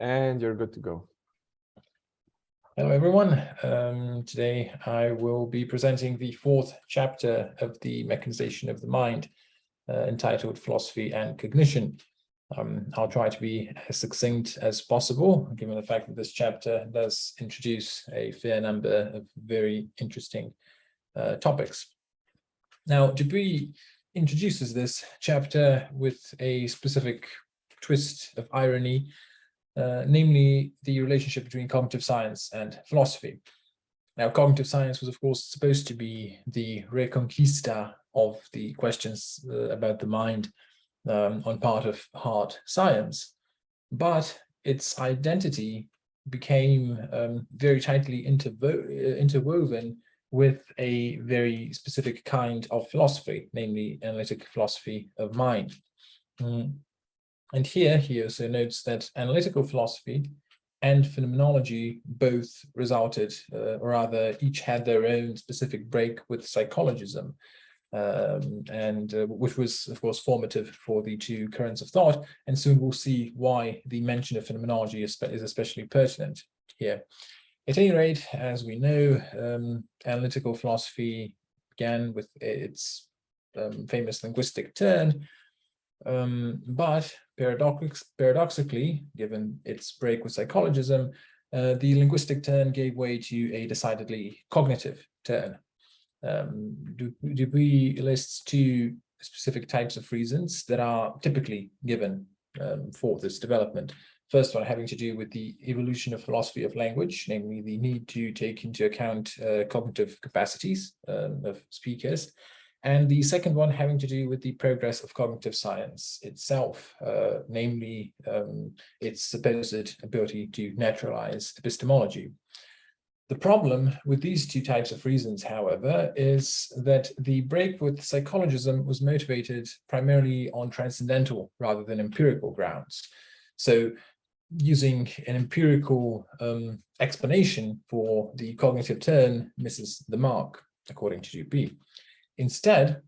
And you're good to go. Hello, everyone. Today I will be presenting the fourth chapter of the Mechanization of the Mind, entitled Philosophy and Cognition. I'll try to be as succinct as possible, given the fact that this chapter does introduce a fair number of very interesting topics. Now, Dupuy introduces this chapter with a specific twist of irony, namely the relationship between cognitive science and philosophy. Now, cognitive science was, of course, supposed to be the reconquista of the questions about the mind on part of hard science, but its identity became very tightly interwoven with a very specific kind of philosophy, namely analytic philosophy of mind. And here he also notes that analytical philosophy and phenomenology both resulted, or rather each had their own specific break with psychologism, which was, of course, formative for the two currents of thought. And soon we'll see why the mention of phenomenology is especially pertinent here. At any rate, as we know, analytical philosophy began with its famous linguistic turn, but paradoxically, given its break with psychologism, the linguistic turn gave way to a decidedly cognitive turn. Dupuy lists two specific types of reasons that are typically given for this development. First one having to do with the evolution of philosophy of language, namely the need to take into account cognitive capacities of speakers. And the second one having to do with the progress of cognitive science itself, namely its supposed ability to naturalize epistemology. The problem with these two types of reasons, however, is that the break with psychologism was motivated primarily on transcendental rather than empirical grounds. So using an empirical explanation for the cognitive turn misses the mark, according to Dupuy. Instead,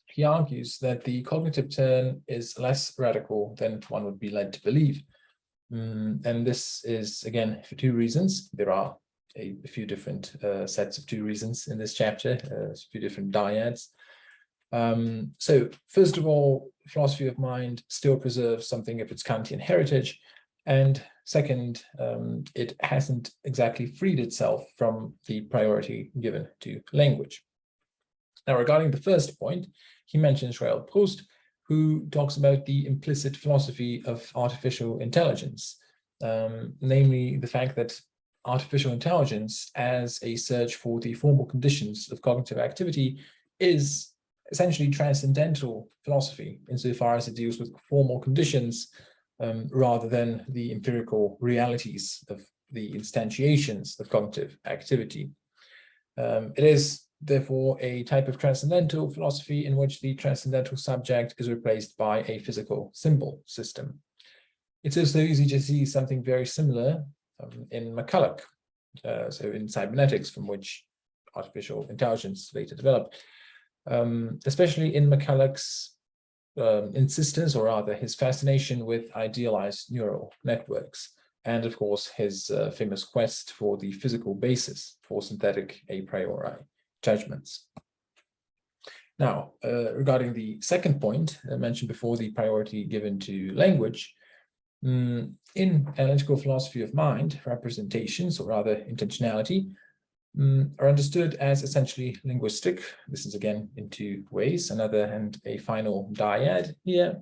he argues that the cognitive turn is less radical than one would be led to believe. And this is, again, for two reasons. There are a few different sets of two reasons in this chapter, a few different dyads. So, first of all, philosophy of mind still preserves something of its Kantian heritage. And second, it hasn't exactly freed itself from the priority given to language. Now, regarding the first point, he mentions Raoul Proust, who talks about the implicit philosophy of artificial intelligence, namely the fact that artificial intelligence as a search for the formal conditions of cognitive activity is essentially transcendental philosophy insofar as it deals with formal conditions rather than the empirical realities of the instantiations of cognitive activity. It is therefore a type of transcendental philosophy in which the transcendental subject is replaced by a physical symbol system. It's also easy to see something very similar in McCulloch, so in cybernetics, from which artificial intelligence later developed, especially in McCulloch's insistence, or rather his fascination with idealized neural networks, and of course his famous quest for the physical basis for synthetic a priori judgments. Now, regarding the second point mentioned before, the priority given to language, in analytical philosophy of mind, representations, or rather intentionality, are understood as essentially linguistic. This is again in two ways, another and a final dyad here.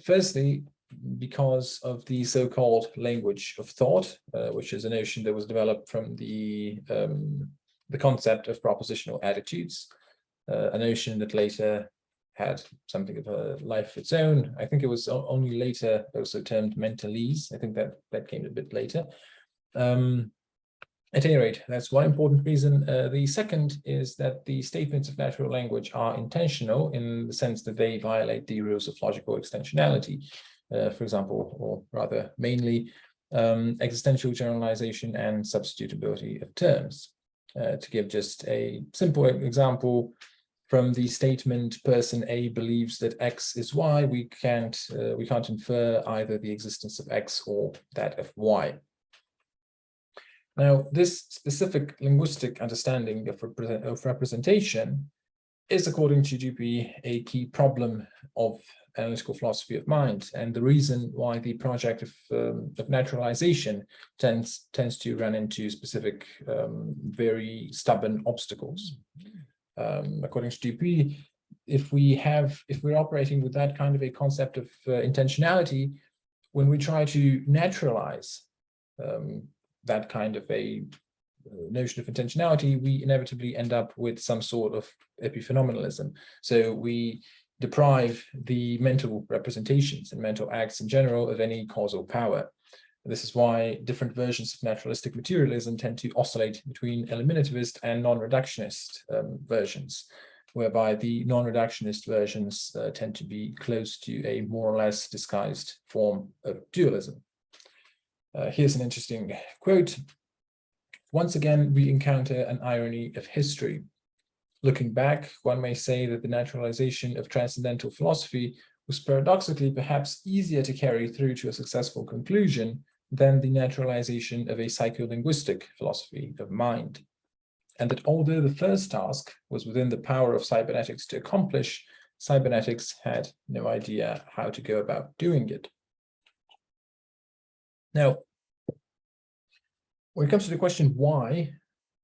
Firstly, because of the so-called language of thought, which is a notion that was developed from the concept of propositional attitudes, a notion that later had something of a life of its own. I think it was only later also termed mentalese. I think that came a bit later. At any rate, that's one important reason. The second is that the statements of natural language are intentional in the sense that they violate the rules of logical extensionality. For example, or rather mainly, existential generalization and substitutability of terms. To give just a simple example, from the statement person A believes that X is Y, we can't infer either the existence of X or that of Y. Now, this specific linguistic understanding of representation is, according to Dupuy, a key problem of analytical philosophy of mind, and the reason why the project of naturalization tends to run into specific very stubborn obstacles. According to Dupuy, if we're operating with that kind of a concept of intentionality, when we try to naturalize that kind of a notion of intentionality, we inevitably end up with some sort of epiphenomenalism. So we deprive the mental representations and mental acts in general of any causal power. This is why different versions of naturalistic materialism tend to oscillate between eliminativist and non-reductionist versions, whereby the non-reductionist versions tend to be close to a more or less disguised form of dualism. Here's an interesting quote. Once again, we encounter an irony of history. Looking back, one may say that the naturalization of transcendental philosophy was paradoxically perhaps easier to carry through to a successful conclusion than the naturalization of a psycholinguistic philosophy of mind. And that although the first task was within the power of cybernetics to accomplish, cybernetics had no idea how to go about doing it. Now, when it comes to the question why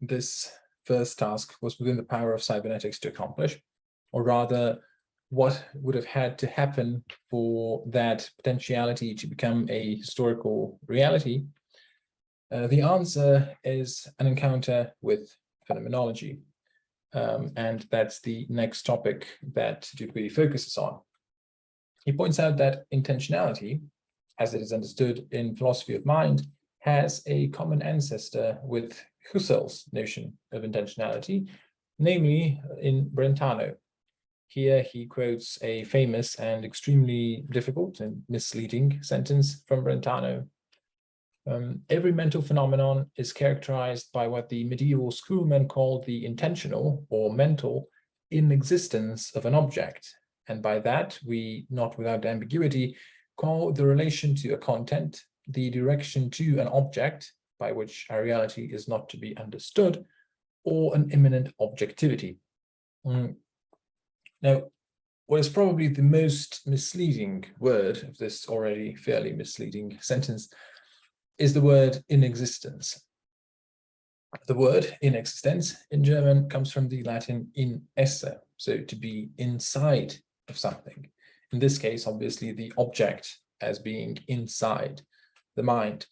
this first task was within the power of cybernetics to accomplish, or rather, what would have had to happen for that potentiality to become a historical reality, the answer is an encounter with phenomenology. And that's the next topic that Dupuy focuses on. He points out that intentionality, as it is understood in philosophy of mind, has a common ancestor with Husserl's notion of intentionality, namely in Brentano. Here he quotes a famous and extremely difficult and misleading sentence from Brentano. Every mental phenomenon is characterized by what the medieval schoolmen called the intentional or mental inexistence of an object. And by that, we, not without ambiguity, call the relation to a content, the direction to an object, by which our reality is not to be understood, or an immanent objectivity. Now, what is probably the most misleading word of this already fairly misleading sentence is the word inexistence. The word inexistence in German comes from the Latin in esse, so to be inside of something. In this case, obviously, the object as being inside the mind.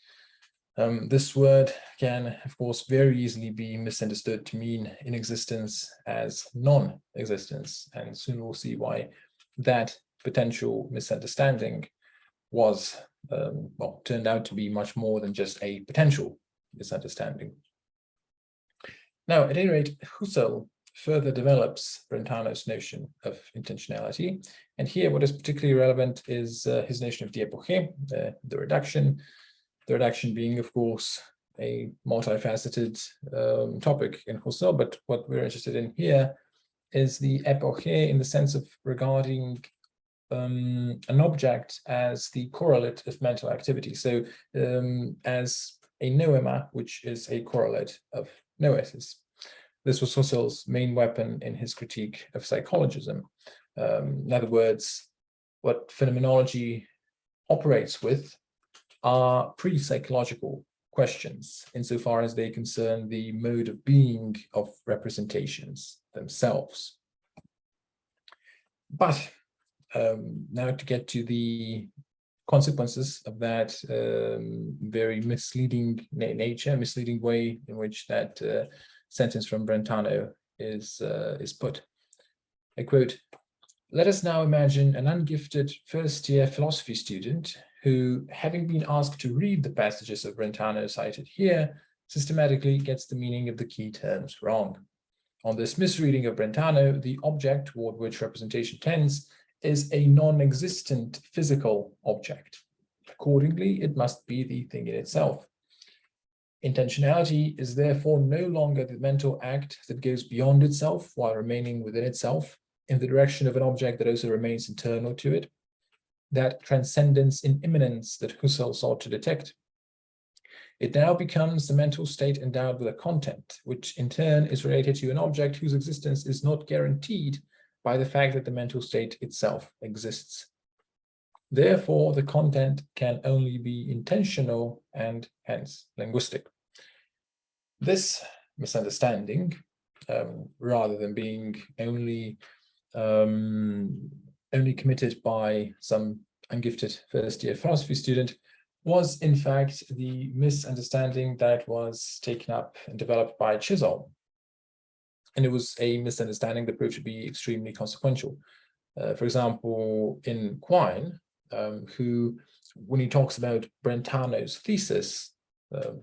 This word can, of course, very easily be misunderstood to mean inexistence as non-existence, and soon we'll see why that potential misunderstanding was, turned out to be much more than just a potential misunderstanding. Now, at any rate, Husserl further develops Brentano's notion of intentionality, and here what is particularly relevant is his notion of the epoché, the reduction. The reduction being, of course, a multifaceted topic in Husserl, but what we're interested in here is the epoché in the sense of regarding an object as the correlate of mental activity. So as a noema, which is a correlate of noesis. This was Husserl's main weapon in his critique of psychologism. In other words, what phenomenology operates with are pre-psychological questions insofar as they concern the mode of being of representations themselves. But now to get to the consequences of that very misleading misleading way in which that sentence from Brentano is put. I quote, "Let us now imagine an ungifted first-year philosophy student who, having been asked to read the passages of Brentano cited here, systematically gets the meaning of the key terms wrong. On this misreading of Brentano, the object toward which representation tends is a non-existent physical object. Accordingly, it must be the thing in itself. Intentionality is therefore no longer the mental act that goes beyond itself while remaining within itself in the direction of an object that also remains internal to it. That transcendence in immanence that Husserl sought to detect. It now becomes the mental state endowed with a content, which in turn is related to an object whose existence is not guaranteed by the fact that the mental state itself exists. Therefore, the content can only be intentional and hence linguistic. This misunderstanding, rather than being only committed by some ungifted first-year philosophy student, was in fact the misunderstanding that was taken up and developed by Chisholm. And it was a misunderstanding that proved to be extremely consequential. For example, in Quine, who, when he talks about Brentano's thesis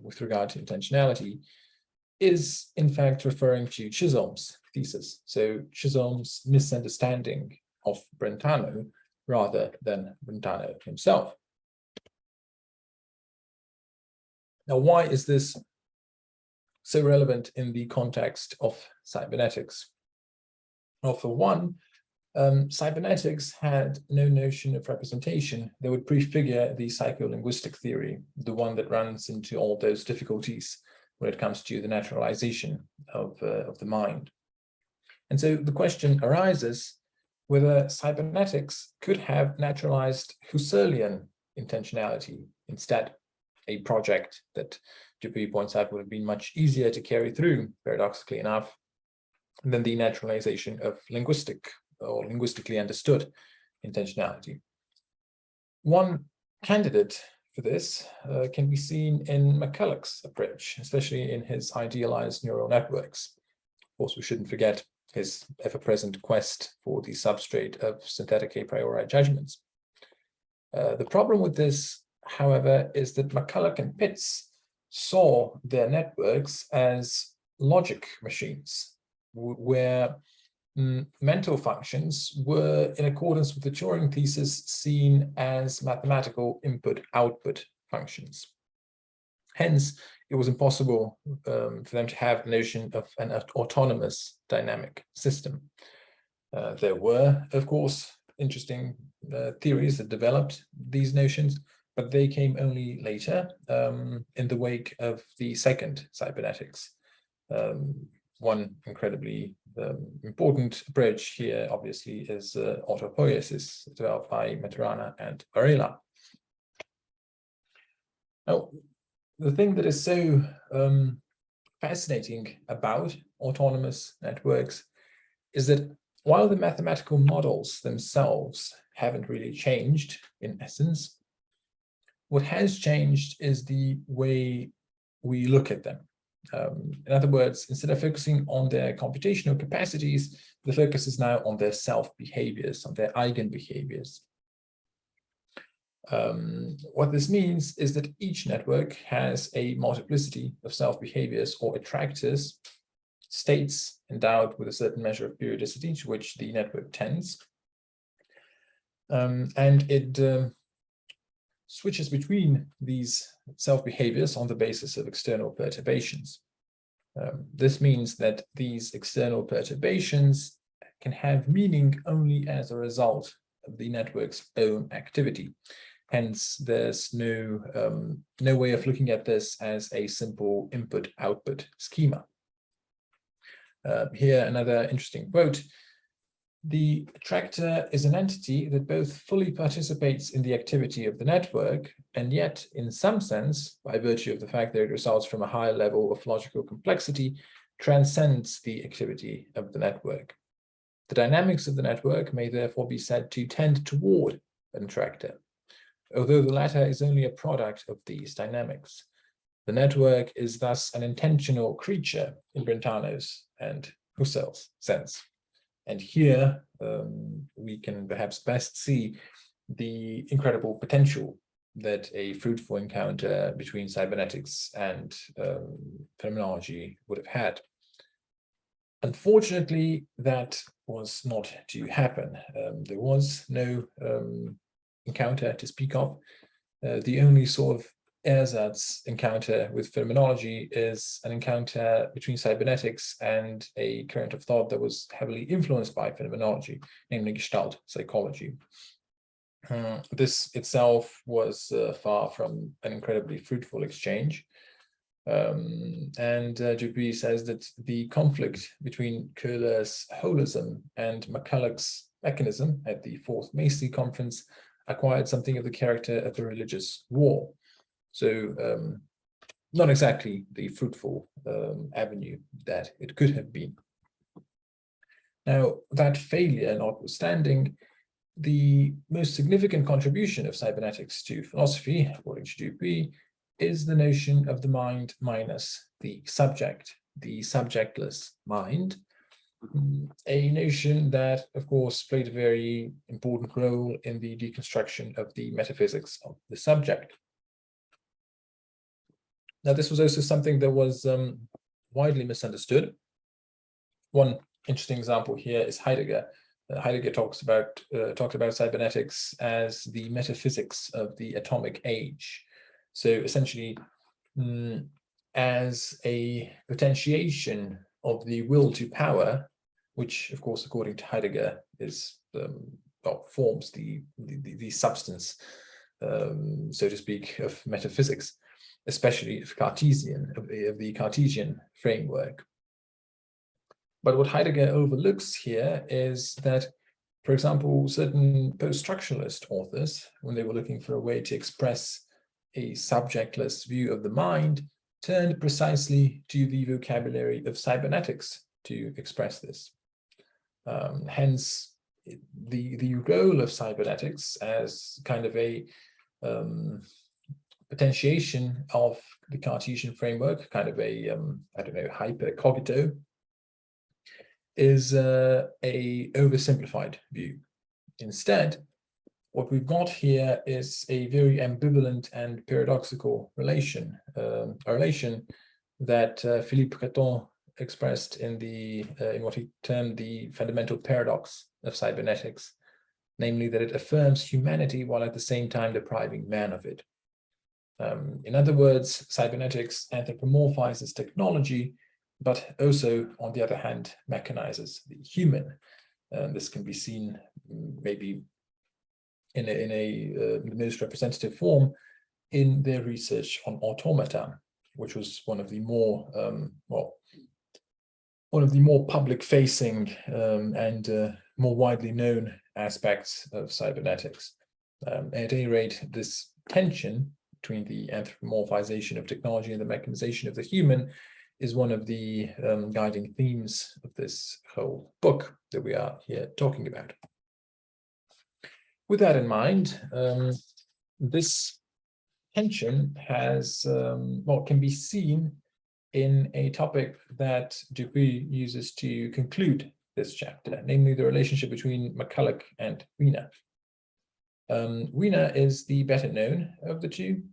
with regard to intentionality, is in fact referring to Chisholm's thesis. So Chisholm's misunderstanding of Brentano rather than Brentano himself. Now, why is this so relevant in the context of cybernetics? Well, for one, cybernetics had no notion of representation that would prefigure the psycholinguistic theory, the one that runs into all those difficulties when it comes to the naturalization of the mind. And so the question arises whether cybernetics could have naturalized Husserlian intentionality instead, a project that Dupuy points out would have been much easier to carry through, paradoxically enough, than the naturalization of linguistic or linguistically understood intentionality. One candidate for this can be seen in McCulloch's approach, especially in his idealized neural networks. Of course, we shouldn't forget his ever-present quest for the substrate of synthetic a priori judgments. The problem with this, however, is that McCulloch and Pitts saw their networks as logic machines, where mental functions were, in accordance with the Turing thesis, seen as mathematical input-output functions. Hence, it was impossible for them to have a notion of an autonomous dynamic system. There were, of course, interesting theories that developed these notions, but they came only later in the wake of the second cybernetics. One incredibly important approach here, obviously, is autopoiesis, developed by Maturana and Varela. Now, the thing that is so fascinating about autonomous networks is that while the mathematical models themselves haven't really changed in essence, what has changed is the way we look at them. In other words, instead of focusing on their computational capacities, the focus is now on their self-behaviors, on their eigenbehaviors. What this means is that each network has a multiplicity of self-behaviors or attractors, states endowed with a certain measure of periodicity to which the network tends. And it switches between these self-behaviors on the basis of external perturbations. This means that these external perturbations can have meaning only as a result of the network's own activity. Hence, there's no way of looking at this as a simple input-output schema. Here, another interesting quote. The attractor is an entity that both fully participates in the activity of the network, and yet, in some sense, by virtue of the fact that it results from a higher level of logical complexity, transcends the activity of the network. The dynamics of the network may therefore be said to tend toward an attractor, although the latter is only a product of these dynamics. The network is thus an intentional creature in Brentano's and Husserl's sense. And here we can perhaps best see the incredible potential that a fruitful encounter between cybernetics and phenomenology would have had. Unfortunately, that was not to happen. There was no encounter to speak of. The only sort of Erzat's encounter with phenomenology is an encounter between cybernetics and a current of thought that was heavily influenced by phenomenology, namely Gestalt psychology. This itself was far from an incredibly fruitful exchange. Dupuy says that the conflict between Köhler's holism and McCulloch's mechanism at the Fourth Macy Conference acquired something of the character of a religious war. So not exactly the fruitful avenue that it could have been. Now, that failure notwithstanding, the most significant contribution of cybernetics to philosophy, according to Dupuy, is the notion of the mind minus the subject, the subjectless mind, a notion that, of course, played a very important role in the deconstruction of the metaphysics of the subject. Now, this was also something that was widely misunderstood. One interesting example here is Heidegger. Heidegger talked about cybernetics as the metaphysics of the atomic age. So essentially, as a potentiation of the will to power, which, of course, according to Heidegger, is forms the substance, so to speak, of metaphysics, especially of the Cartesian framework. But what Heidegger overlooks here is that, for example, certain post-structuralist authors, when they were looking for a way to express a subjectless view of the mind, turned precisely to the vocabulary of cybernetics to express this. Hence, the role of cybernetics as kind of a potentiation of the Cartesian framework, kind of a, I don't know, hypercogito, is a oversimplified view. Instead, what we've got here is a very ambivalent and paradoxical relation, a relation that Philippe Breton expressed in what he termed the fundamental paradox of cybernetics, namely that it affirms humanity while at the same time depriving man of it. In other words, cybernetics anthropomorphizes technology, but also, on the other hand, mechanizes the human. This can be seen maybe in the most representative form in their research on automata, which was one of the more public-facing and more widely known aspects of cybernetics. At any rate, this tension between the anthropomorphization of technology and the mechanization of the human is one of the guiding themes of this whole book that we are here talking about. With that in mind, this tension can be seen in a topic that Dupuy uses to conclude this chapter, namely the relationship between McCulloch and Wiener. Wiener is the better known of the two.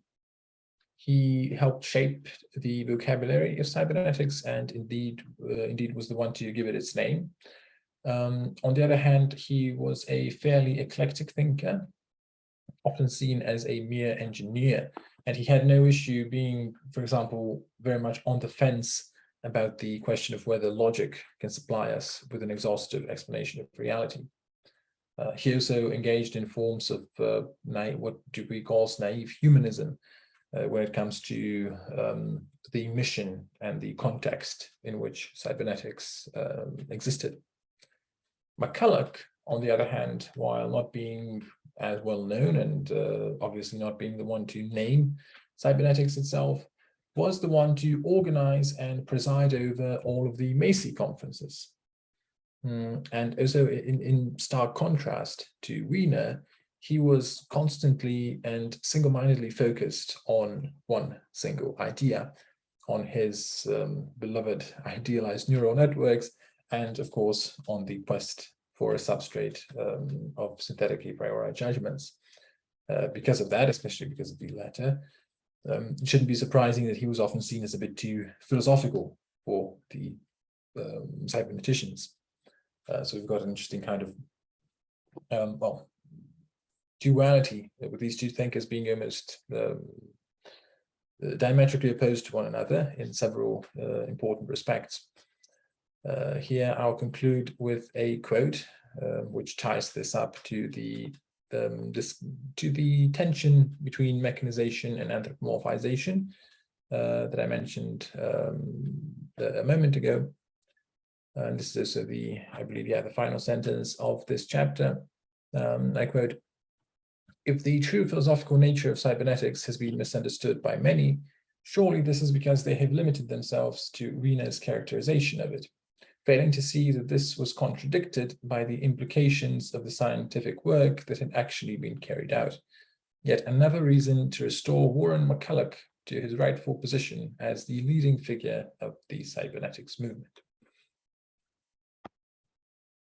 He helped shape the vocabulary of cybernetics and indeed was the one to give it its name. On the other hand, he was a fairly eclectic thinker, often seen as a mere engineer, and he had no issue being, for example, very much on the fence about the question of whether logic can supply us with an exhaustive explanation of reality. He also engaged in forms of what Dupuy calls naive humanism, when it comes to the mission and the context in which cybernetics existed. McCulloch, on the other hand, while not being as well known and obviously not being the one to name cybernetics itself, was the one to organize and preside over all of the Macy conferences. And also in stark contrast to Wiener, he was constantly and single-mindedly focused on one single idea, on his beloved idealized neural networks, and of course on the quest for a substrate of synthetically a priori judgments. Because of that, especially because of the latter, it shouldn't be surprising that he was often seen as a bit too philosophical for the cyberneticians. So we've got an interesting kind of duality with these two thinkers being almost diametrically opposed to one another in several important respects. Here I'll conclude with a quote which ties this up to the tension between mechanization and anthropomorphization that I mentioned a moment ago. And this is also I believe, the final sentence of this chapter. I quote, "If the true philosophical nature of cybernetics has been misunderstood by many, surely this is because they have limited themselves to Wiener's characterization of it, failing to see that this was contradicted by the implications of the scientific work that had actually been carried out. Yet another reason to restore Warren McCulloch to his rightful position as the leading figure of the cybernetics movement."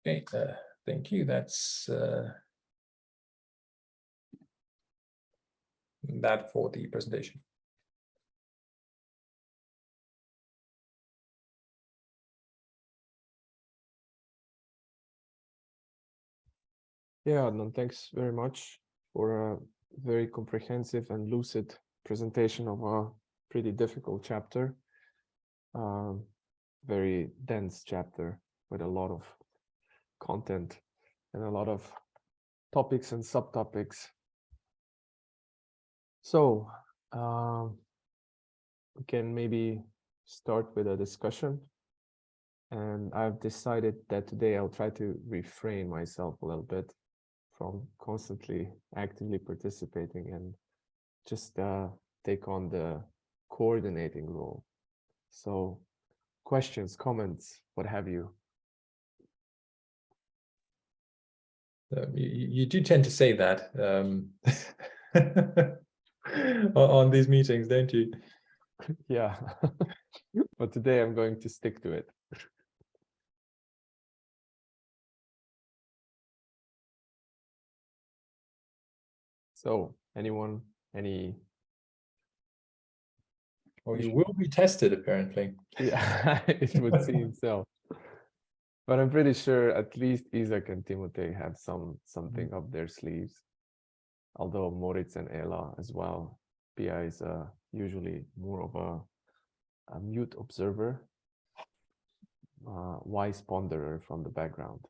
Okay, thank you. That's that for the presentation. Yeah, Adnan, thanks very much for a very comprehensive and lucid presentation of a pretty difficult chapter. Very dense chapter with a lot of content and a lot of topics and subtopics. So we can maybe start with a discussion. And I've decided that today I'll try to refrain myself a little bit from constantly actively participating and just take on the coordinating role. So questions, comments, what have you? You do tend to say that on these meetings, don't you? Yeah, but today I'm going to stick to it. So, anyone, any? Well, you will be tested, apparently. Yeah, it would seem so. But I'm pretty sure at least Isaac and Timotei have something up their sleeves. Although Moritz and Ela as well. Pia is usually more of a mute observer, wise ponderer from the background.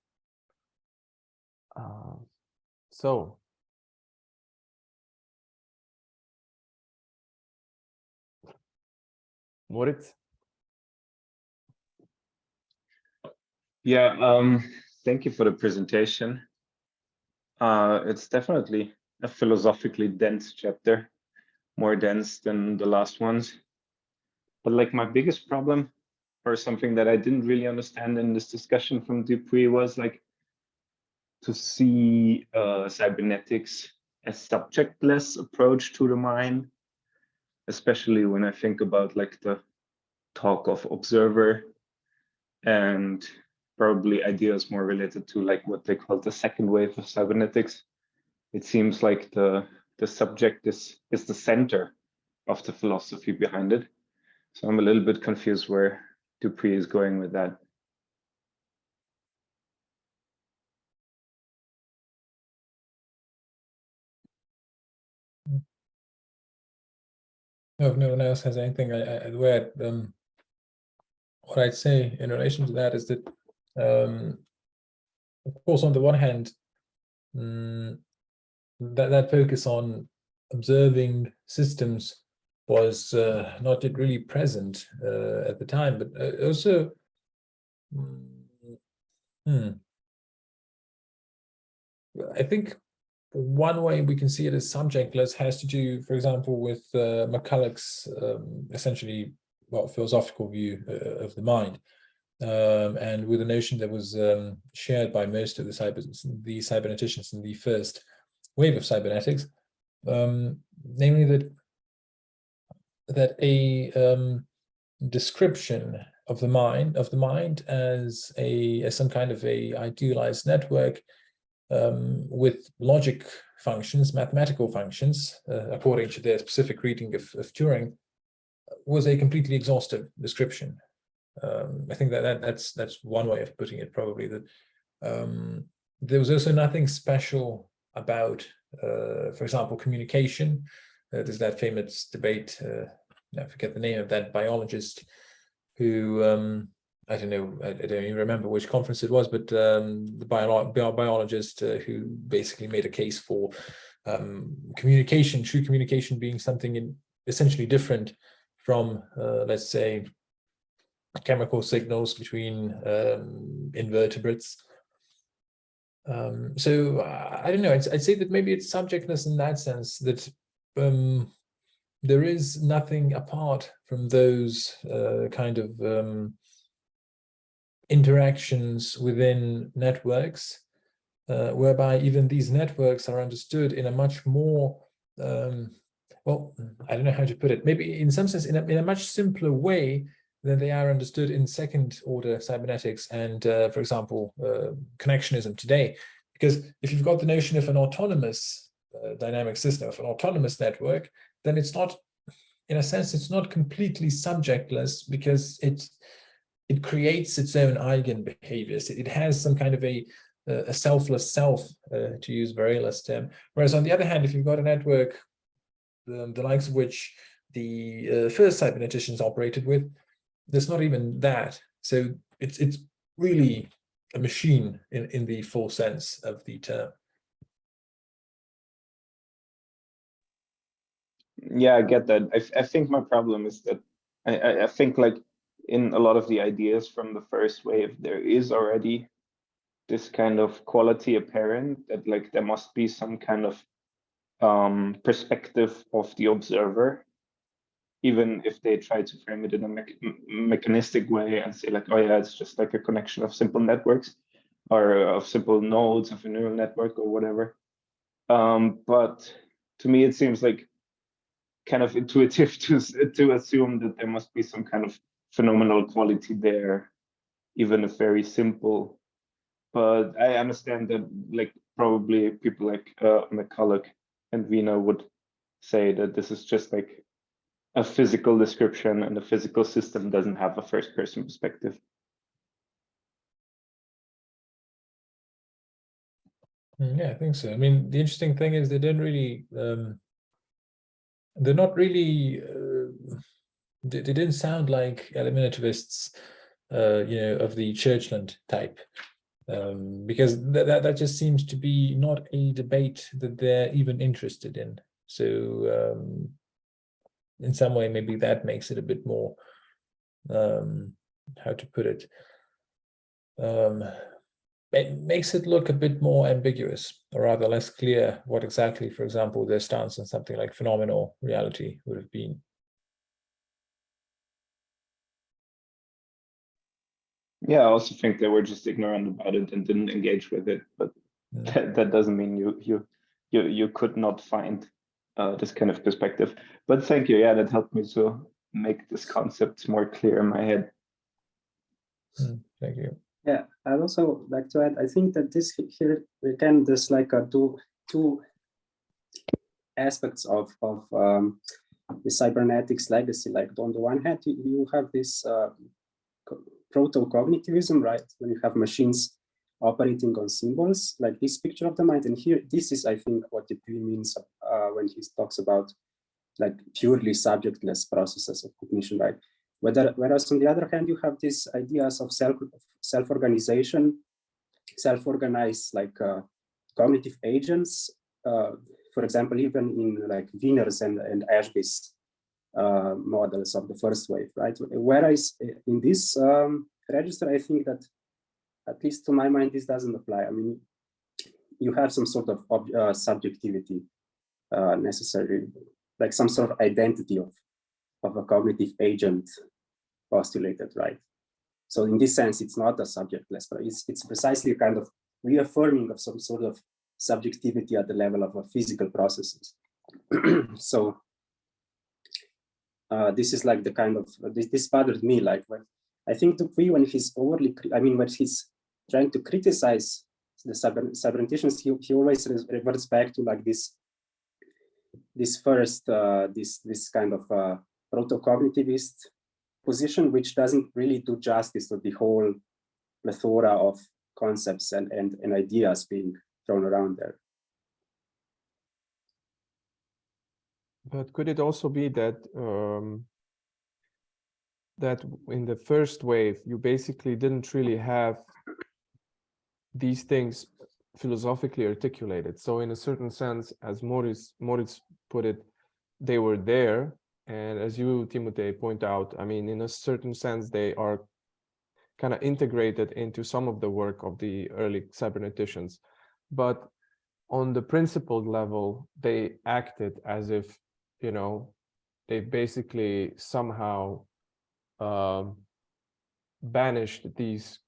So, Moritz? Yeah, thank you for the presentation. It's definitely a philosophically dense chapter, more dense than the last ones. But like my biggest problem, or something that I didn't really understand in this discussion from Dupuy, was like to see cybernetics as subjectless approach to the mind, especially when I think about like the talk of observer and probably ideas more related to like what they call the second wave of cybernetics. It seems like the subject is the center of the philosophy behind it. So I'm a little bit confused where Dupuy is going with that. No, if no one else has anything, what I'd say in relation to that is that, of course, on the one hand, that focus on observing systems was not yet really present at the time, but also, I think one way we can see it as subjectless has to do, for example, with McCulloch's essentially, philosophical view of the mind, and with a notion that was shared by most of the cyberneticians in the first wave of cybernetics, namely that a description of the mind as some kind of a idealized network with logic functions, mathematical functions, according to their specific reading of Turing, was a completely exhaustive description. I think that's one way of putting it, probably, that there was also nothing special about, for example, communication. There's that famous debate I forget the name of that biologist who, I don't know, I don't even remember which conference it was, but the biologist who basically made a case for communication, true communication being something essentially different from, let's say, chemical signals between invertebrates. So I don't know, I'd say that maybe it's subjectless in that sense, that there is nothing apart from those kind of interactions within networks, whereby even these networks are understood in a much more, well, I don't know how to put it, maybe in some sense in a much simpler way than they are understood in second order cybernetics and, for example, connectionism today. Because if you've got the notion of an autonomous dynamic system, of an autonomous network, then it's not, in a sense, it's not completely subjectless, because it creates its own eigen behaviors. It has some kind of a selfless self, to use Varela's term. Whereas on the other hand, if you've got a network, the likes of which the first cyberneticians operated with, there's not even that. So it's really a machine in the full sense of the term. Yeah, I get that. I think my problem is that I think like in a lot of the ideas from the first wave, there is already this kind of quality apparent that like there must be some kind of perspective of the observer, even if they try to frame it in a mechanistic way and say like, oh yeah, it's just like a connection of simple networks or of simple nodes of a neural network or whatever. But to me, it seems like kind of intuitive to assume that there must be some kind of phenomenal quality there, even if very simple. But I understand that like probably people like McCulloch and Vina would say that this is just like a physical description, and the physical system doesn't have a first person perspective. Yeah, I think so. I mean, the interesting thing is they didn't really, they're not really, they didn't sound like eliminativists, you know, of the Churchland type, because that just seems to be not a debate that they're even interested in. So in some way, maybe that makes it a bit more, how to put it, it makes it look a bit more ambiguous, or rather less clear what exactly, for example, their stance on something like phenomenal reality would have been. Yeah, I also think they were just ignorant about it and didn't engage with it, but that doesn't mean you could not find this kind of perspective. But thank you. Yeah, that helped me to make this concept more clear in my head. Thank you. Yeah, I'd also like to add, I think that this here, we can just like two aspects of the cybernetics legacy. Like on the one hand, you have this proto-cognitivism, right? When you have machines operating on symbols, like this picture of the mind. And here, this is, I think, what Dupuy means when he talks about like purely subjectless processes of cognition, right? Whereas on the other hand, you have these ideas of self-organization, self-organized like cognitive agents. For example, even in like Wiener's and Ashby's models of the first wave, right? Whereas in this register, I think that, at least to my mind, this doesn't apply. I mean, you have some sort of subjectivity necessary, like some sort of identity of a cognitive agent postulated, right? So in this sense, it's not a subjectless, but it's precisely a kind of reaffirming of some sort of subjectivity at the level of physical processes. So this is like the kind of, this bothered me, like when I think Dupuy, when he's overly, I mean, when he's trying to criticize the cyberneticians, he always reverts back to like this first, this kind of proto-cognitivist position, which doesn't really do justice to the whole plethora of concepts and ideas being thrown around there. But could it also be that that in the first wave, you basically didn't really have these things philosophically articulated. So in a certain sense, as Moritz put it, they were there. And as you, Timotei, point out, I mean, in a certain sense, they are kind of integrated into some of the work of the early cyberneticians. But on the principled level, they acted as if, you know, they basically somehow banished these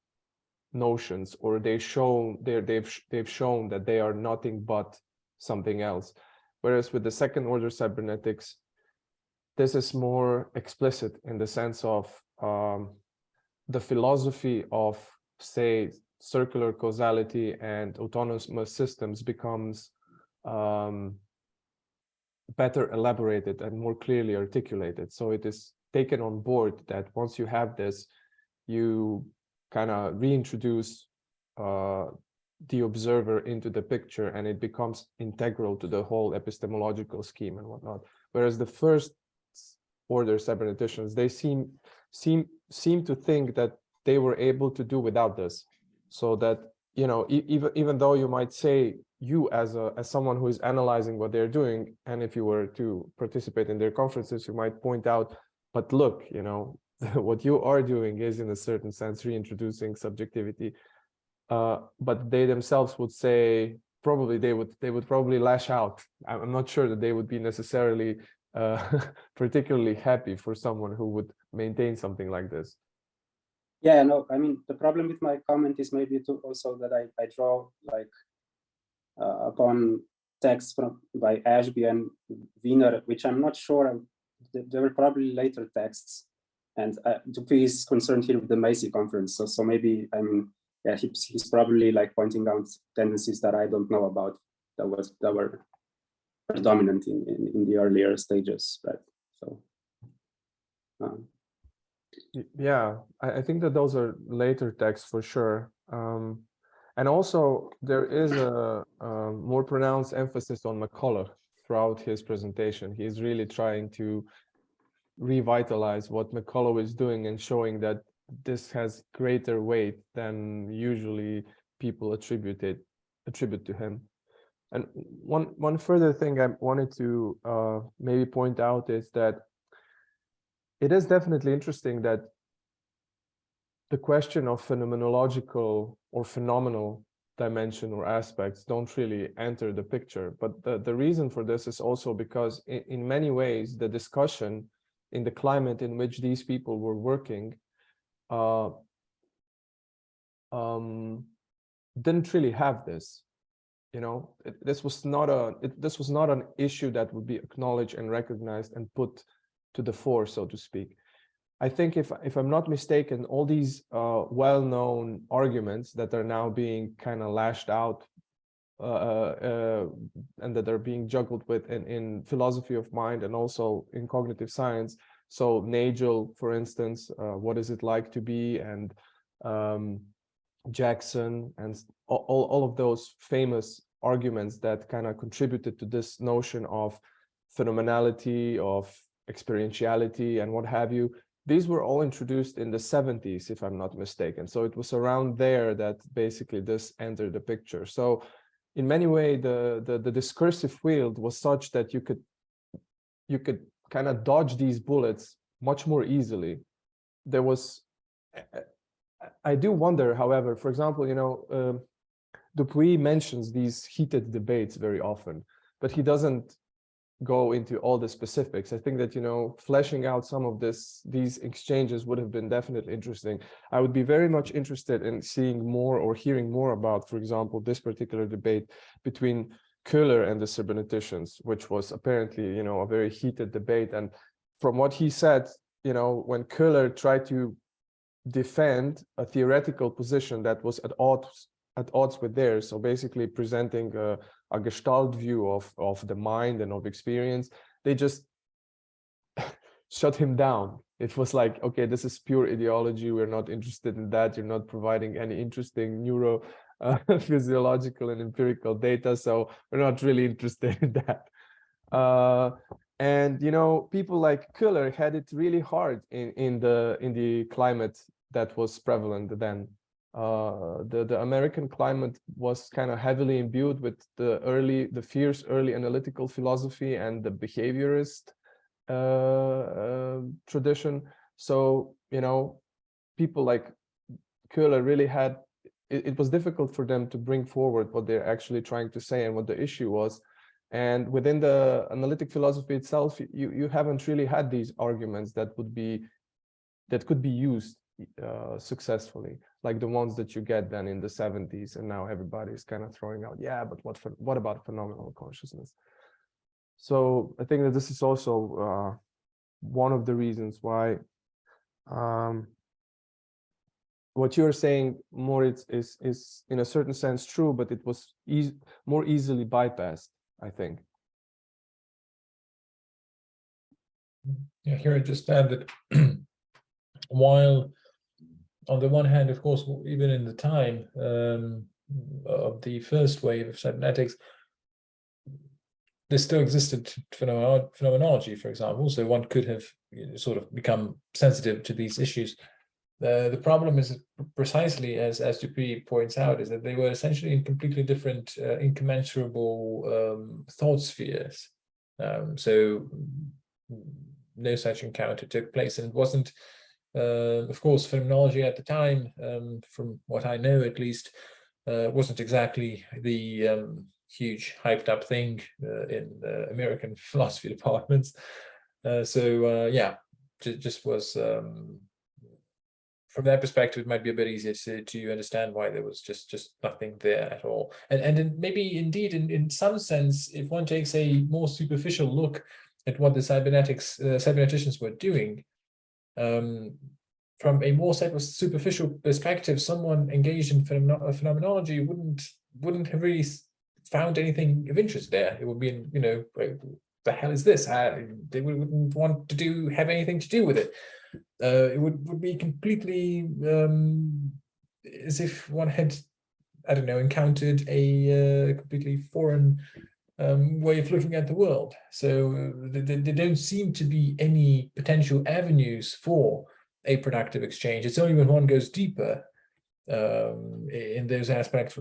notions, or they've shown that they are nothing but something else. Whereas with the second order cybernetics, this is more explicit in the sense of the philosophy of, say, circular causality and autonomous systems becomes better elaborated and more clearly articulated. So it is taken on board that once you have this, you kind of reintroduce the observer into the picture, and it becomes integral to the whole epistemological scheme and whatnot. Whereas the first order cyberneticians, they seem to think that they were able to do without this, so that, you know, even though you might say, you as someone who is analyzing what they're doing, and if you were to participate in their conferences, you might point out, but look, you know, what you are doing is in a certain sense reintroducing subjectivity. But they themselves would say, probably they would probably lash out. I'm not sure that they would be necessarily particularly happy for someone who would maintain something like this. Yeah, no, I mean, the problem with my comment is maybe also that I draw like upon texts by Ashby and Wiener, which I'm not sure, there were probably later texts. And Dupuy is concerned here with the Macy conference. So maybe, I mean, yeah, he's probably like pointing out tendencies that I don't know about that were predominant in the earlier stages, right? So. Yeah, I think that those are later texts for sure. And also there is a more pronounced emphasis on McCulloch throughout his presentation. He's really trying to revitalize what McCulloch is doing and showing that this has greater weight than usually people attribute to him. And one further thing I wanted to maybe point out is that it is definitely interesting that the question of phenomenological or phenomenal dimension or aspects don't really enter the picture. But the reason for this is also because in many ways, the discussion in the climate in which these people were working didn't really have this. You know, this was not an issue that would be acknowledged and recognized and put to the fore, so to speak. I think if I'm not mistaken, all these well-known arguments that are now being kind of lashed out and that are being juggled with in philosophy of mind and also in cognitive science. So Nagel, for instance, what is it like to be, and Jackson, and all of those famous arguments that kind of contributed to this notion of phenomenality, of experientiality, and what have you. These were all introduced in the 70s, if I'm not mistaken. So it was around there that basically this entered the picture. So in many ways, the discursive field was such that you could kind of dodge these bullets much more easily. There was, I do wonder, however, for example, you know, Dupuy mentions these heated debates very often, but he doesn't go into all the specifics. I think that, you know, fleshing out some of these exchanges would have been definitely interesting. I would be very much interested in seeing more or hearing more about, for example, this particular debate between Köhler and the cyberneticians, which was apparently, you know, a very heated debate. And from what he said, you know, when Köhler tried to defend a theoretical position that was at odds with theirs, so basically presenting a Gestalt view of the mind and of experience, they just shut him down. It was like, okay, this is pure ideology. We're not interested in that. You're not providing any interesting neuro physiological and empirical data, so we're not really interested in that. And people like Köhler had it really hard in the climate that was prevalent then. The American climate was kind of heavily imbued with the fierce early analytical philosophy and the behaviorist tradition. So people like Köhler really had it was difficult for them to bring forward what they're actually trying to say and what the issue was. And within the analytic philosophy itself, you haven't really had these arguments that could be used successfully, like the ones that you get then in the 70s, and now everybody's kind of throwing out, yeah, but what about phenomenal consciousness? So I think that this is also one of the reasons why what you're saying, Moritz, is in a certain sense true, but it was more easily bypassed, I think. Yeah, here I just add that while on the one hand, of course, even in the time of the first wave of cybernetics, there still existed phenomenology, for example, so one could have sort of become sensitive to these issues. The problem is precisely as Dupuy points out, is that they were essentially in completely different, incommensurable thought spheres. So no such encounter took place, and it wasn't, of course, phenomenology at the time, from what I know at least, wasn't exactly the huge hyped up thing in American philosophy departments. Yeah, just was. From that perspective, it might be a bit easier to understand why there was just nothing there at all. And maybe indeed, in some sense, if one takes a more superficial look at what the cyberneticians were doing, from a more superficial perspective, someone engaged in phenomenology wouldn't have really found anything of interest there. It would be, the hell is this? They wouldn't want to have anything to do with it. It would be completely as if one had, I don't know, encountered a completely foreign way of looking at the world. So there don't seem to be any potential avenues for a productive exchange. It's only when one goes deeper in those aspects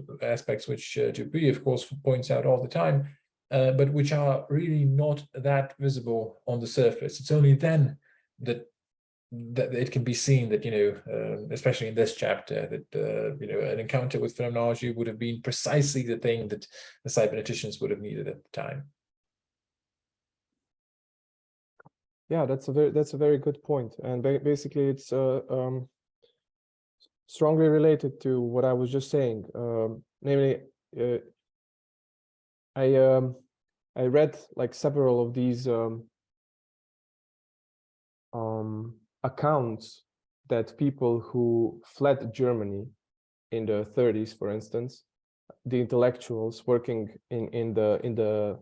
which Dupuy, of course, points out all the time, but which are really not that visible on the surface. It's only then that it can be seen that, especially in this chapter, that, an encounter with phenomenology would have been precisely the thing that the cyberneticians would have needed at the time. Yeah, that's a very good point. And basically it's strongly related to what I was just saying. Namely, I read like several of these accounts that people who fled Germany in the 30s, for instance, the intellectuals working in the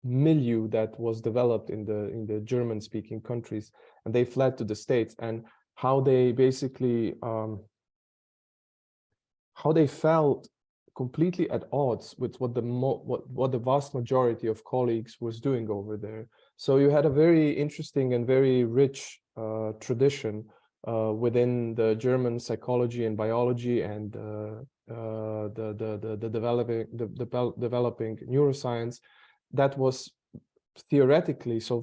milieu that was developed in the German-speaking countries, and they fled to the States, and how they basically how they felt completely at odds with what the vast majority of colleagues was doing over there. So you had a very interesting and very rich tradition within the German psychology and biology and the developing neuroscience that was theoretically, so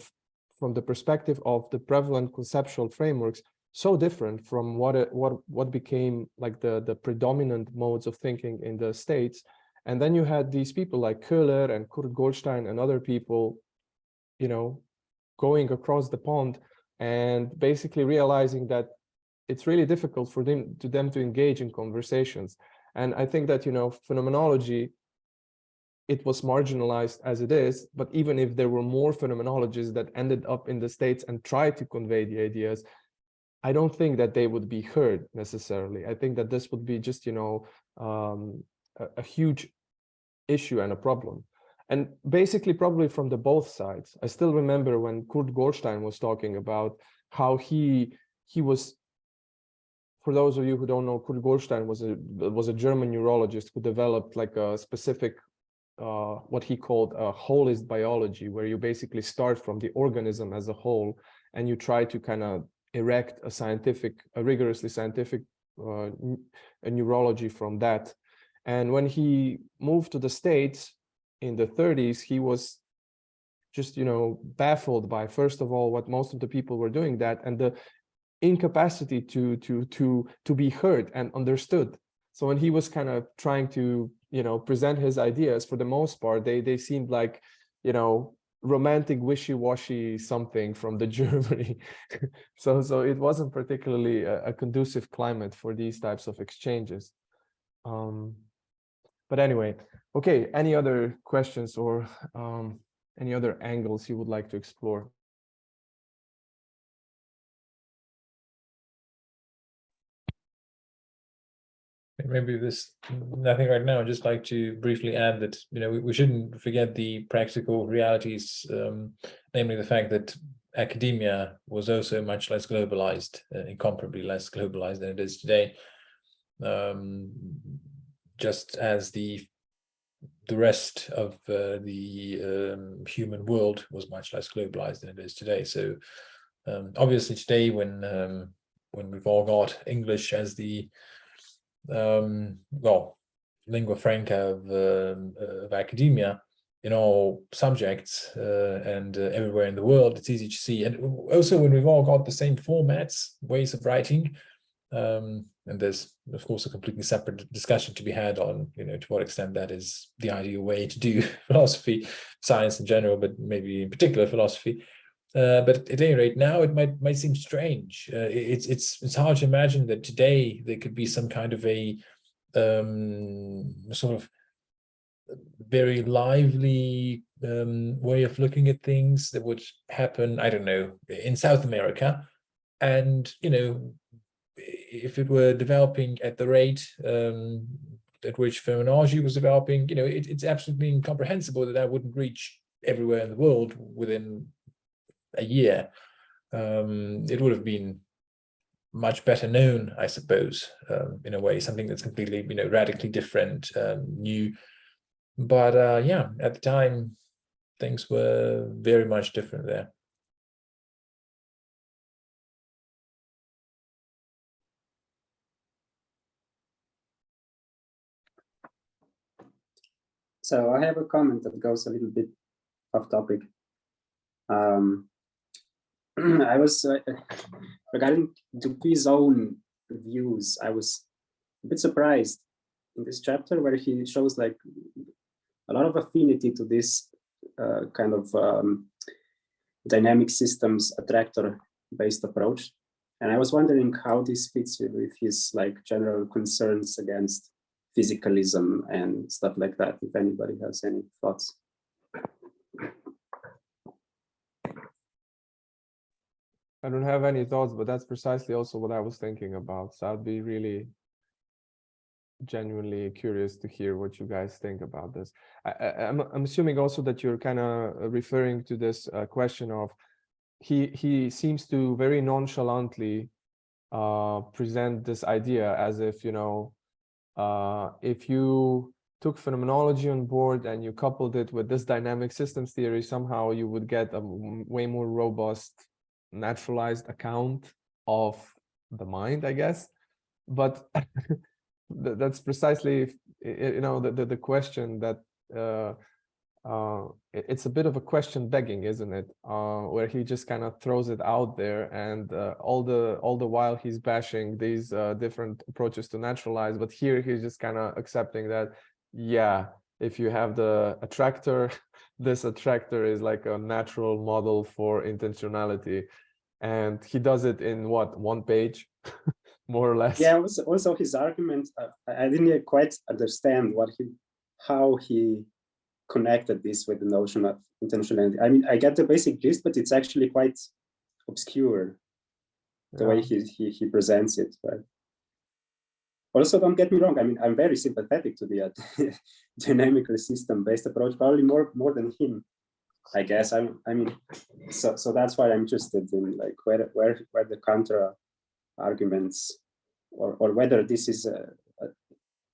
from the perspective of the prevalent conceptual frameworks, so different from what became like the predominant modes of thinking in the States. And then you had these people like Köhler and Kurt Goldstein and other people, going across the pond and basically realizing that it's really difficult for them to engage in conversations. And I think that, phenomenology, it was marginalized as it is, but even if there were more phenomenologists that ended up in the States and tried to convey the ideas, I don't think that they would be heard necessarily. I think that this would be just, a huge issue and a problem. And basically, probably from both sides. I still remember when Kurt Goldstein was talking about how he was, for those of you who don't know, Kurt Goldstein was a German neurologist who developed like a specific what he called a holist biology, where you basically start from the organism as a whole and you try to kind of erect a rigorously scientific a neurology from that. And when he moved to the States in the 30s, he was just, baffled by, first of all, what most of the people were doing that, and the incapacity to be heard and understood. So when he was kind of trying to, present his ideas, for the most part, they seemed like, romantic, wishy-washy something from the Germany. So it wasn't particularly a conducive climate for these types of exchanges. But anyway, okay, any other questions or any other angles you would like to explore? Maybe nothing right now. I'd just like to briefly add that, we shouldn't forget the practical realities, namely the fact that academia was also much less globalized, incomparably less globalized than it is today. Just as the rest of the human world was much less globalized than it is today. So obviously today, when we've all got English as the lingua franca of academia in all subjects and everywhere in the world, it's easy to see. And also when we've all got the same formats, ways of writing, and there's of course a completely separate discussion to be had on, to what extent that is the ideal way to do philosophy, science in general, but maybe in particular philosophy. But at any rate, now it might seem strange. It's hard to imagine that today there could be some kind of a sort of very lively way of looking at things that would happen, I don't know, in South America. And, if it were developing at the rate at which phenomenology was developing, it's absolutely incomprehensible that wouldn't reach everywhere in the world within a year. It would have been much better known, I suppose, in a way, something that's completely, radically different, new. But yeah, at the time, things were very much different there. So I have a comment that goes a little bit off topic. I was regarding Dupuy's own views, I was a bit surprised in this chapter where he shows like a lot of affinity to this kind of dynamic systems attractor based approach. And I was wondering how this fits with his like general concerns against physicalism and stuff like that, if anybody has any thoughts. I don't have any thoughts, but that's precisely also what I was thinking about. So I'd be really genuinely curious to hear what you guys think about this. I'm assuming also that you're kind of referring to this question of he seems to very nonchalantly present this idea as if, if you took phenomenology on board and you coupled it with this dynamic systems theory, somehow you would get a way more robust naturalized account of the mind, I guess. But that's precisely, the question that it's a bit of a question begging, isn't it? Where he just kind of throws it out there, and all the while he's bashing these different approaches to naturalize, but here he's just kind of accepting that, yeah, if you have the attractor, this attractor is like a natural model for intentionality. And he does it in what, one page, more or less? Yeah, also his argument, I didn't quite understand how he connected this with the notion of intentionality. I mean, I get the basic gist, but it's actually quite obscure the way he presents it. But also, don't get me wrong. I mean, I'm very sympathetic to the dynamical system-based approach, probably more than him, I guess. I mean, so that's why I'm interested in like where the counter arguments, or whether this is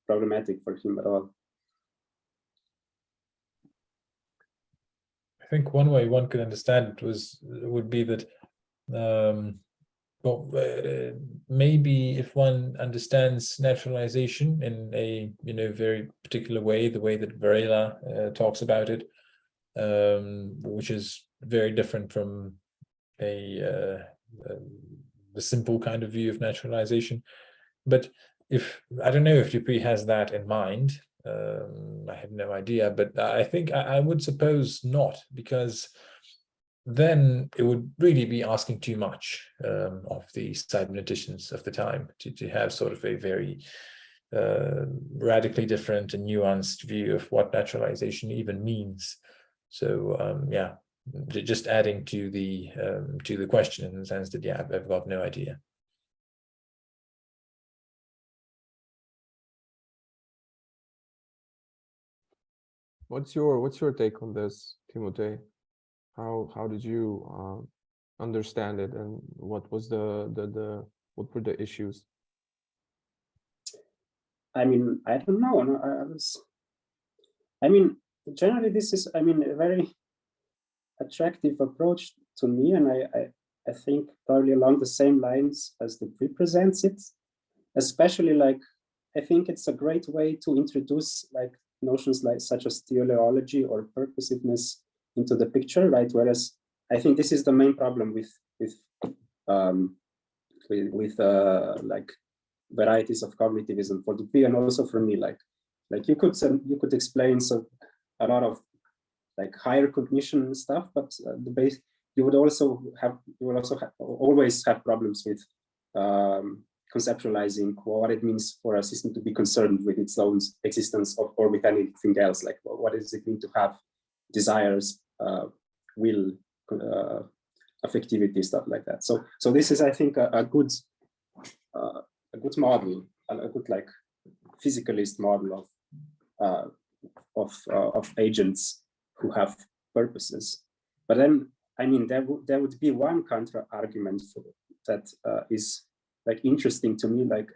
problematic for him at all. think one way one could understand it would be that maybe if one understands naturalization in a very particular way, the way that Varela talks about it, which is very different from the simple kind of view of naturalization. But I don't know if Dupuy has that in mind. I have no idea, but I think I would suppose not, because then it would really be asking too much of the cyberneticians of the time to have sort of a very radically different and nuanced view of what naturalization even means. So yeah, just adding to the question in the sense that yeah, I've got no idea. What's your take on this, Timothée? How did you understand it, and what was what were the issues? I mean, I don't know. I mean, generally, this is, I mean, a very attractive approach to me, and I think probably along the same lines as the presents it, especially like, I think it's a great way to introduce like notions like such as teleology or purposiveness into the picture, right? Whereas I think this is the main problem with like varieties of cognitivism for Dupuy, and also for me, like you could explain a lot of like higher cognition stuff, but the base you would also always have problems with conceptualizing what it means for a system to be concerned with its own existence or with anything else. Like, what does it mean to have desires, will, affectivity, stuff like that. So this is, I think, a good model, a good like physicalist model of agents who have purposes. But then, I mean, there would be one counter argument for that is like interesting to me, like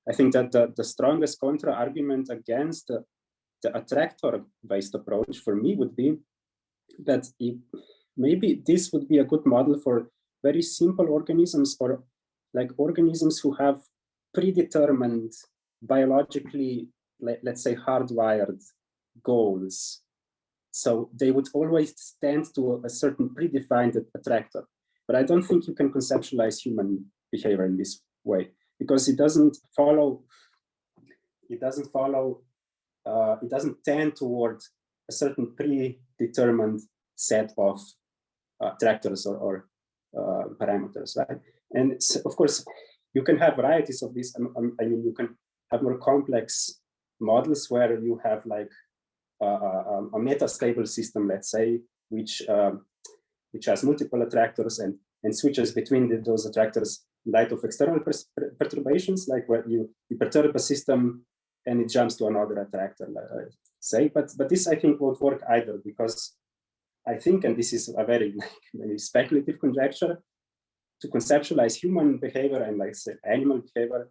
I think that the strongest counter argument against the attractor-based approach for me would be that maybe this would be a good model for very simple organisms, or like organisms who have predetermined, biologically, let's say, hardwired goals. So they would always tend to a certain predefined attractor. But I don't think you can conceptualize human behavior in this way, because it doesn't tend towards a certain predetermined set of attractors or parameters, right? And of course, you can have varieties of this. I mean, you can have more complex models where you have like a meta-stable system, let's say, which has multiple attractors and switches between those attractors in light of external perturbations, like where you perturb a system and it jumps to another attractor, say. But this, I think, won't work either, because I think, and this is a very maybe speculative conjecture, to conceptualize human behavior and, like, say, animal behavior,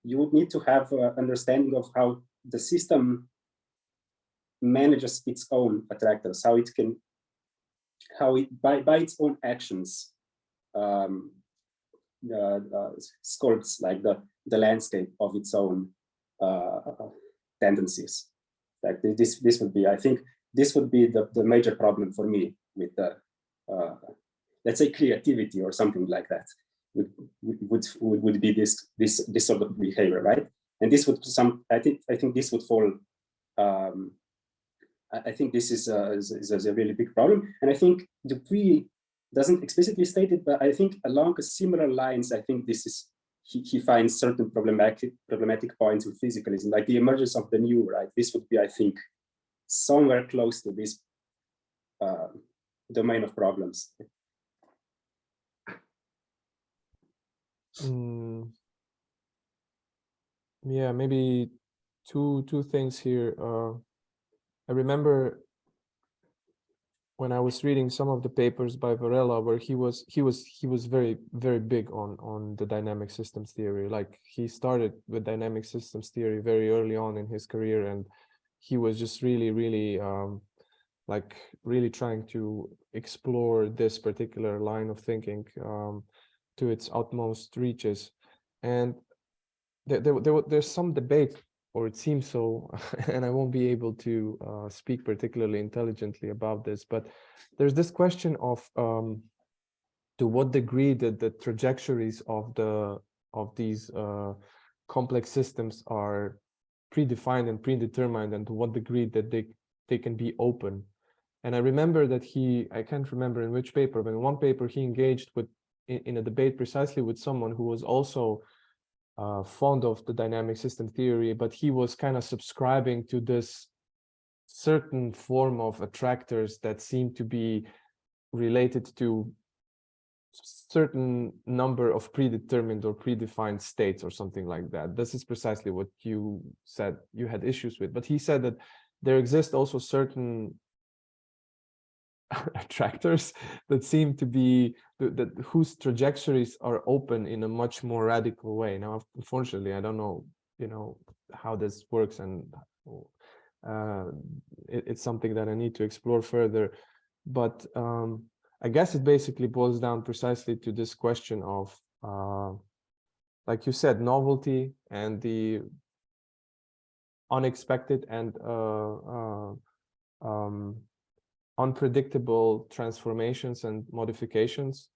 you would need to have an understanding of how the system manages its own attractors, how it by its own actions sculpts like the landscape of its own tendencies. Like this would be, I think, this would be the major problem for me with the let's say creativity or something like that. Would be this sort of behavior, right? And this would I think this would fall. I think this is a really big problem, and I think Dupuy doesn't explicitly state it, but I think along similar lines, I think this is he finds certain problematic points with physicalism, like the emergence of the new, right? This would be, I think, somewhere close to this domain of problems. Yeah, maybe two things here. I remember when I was reading some of the papers by Varela, where he was very, very big on the dynamic systems theory. Like, he started with dynamic systems theory very early on in his career, and he was just really like really trying to explore this particular line of thinking to its utmost reaches. And there's some debate, or it seems so, and I won't be able to speak particularly intelligently about this, but there's this question of to what degree the trajectories of these complex systems are predefined and predetermined, and to what degree that they can be open. And I remember that I can't remember in which paper, but in one paper he engaged with in a debate precisely with someone who was also fond of the dynamic system theory, but he was kind of subscribing to this certain form of attractors that seem to be related to certain number of predetermined or predefined states or something like that. This is precisely what you said you had issues with, but he said that there exist also certain attractors that seem to be whose trajectories are open in a much more radical way. Now, unfortunately, I don't know, how this works, and it's something that I need to explore further. But I guess it basically boils down precisely to this question of, like you said, novelty and the unexpected and unpredictable transformations and modifications,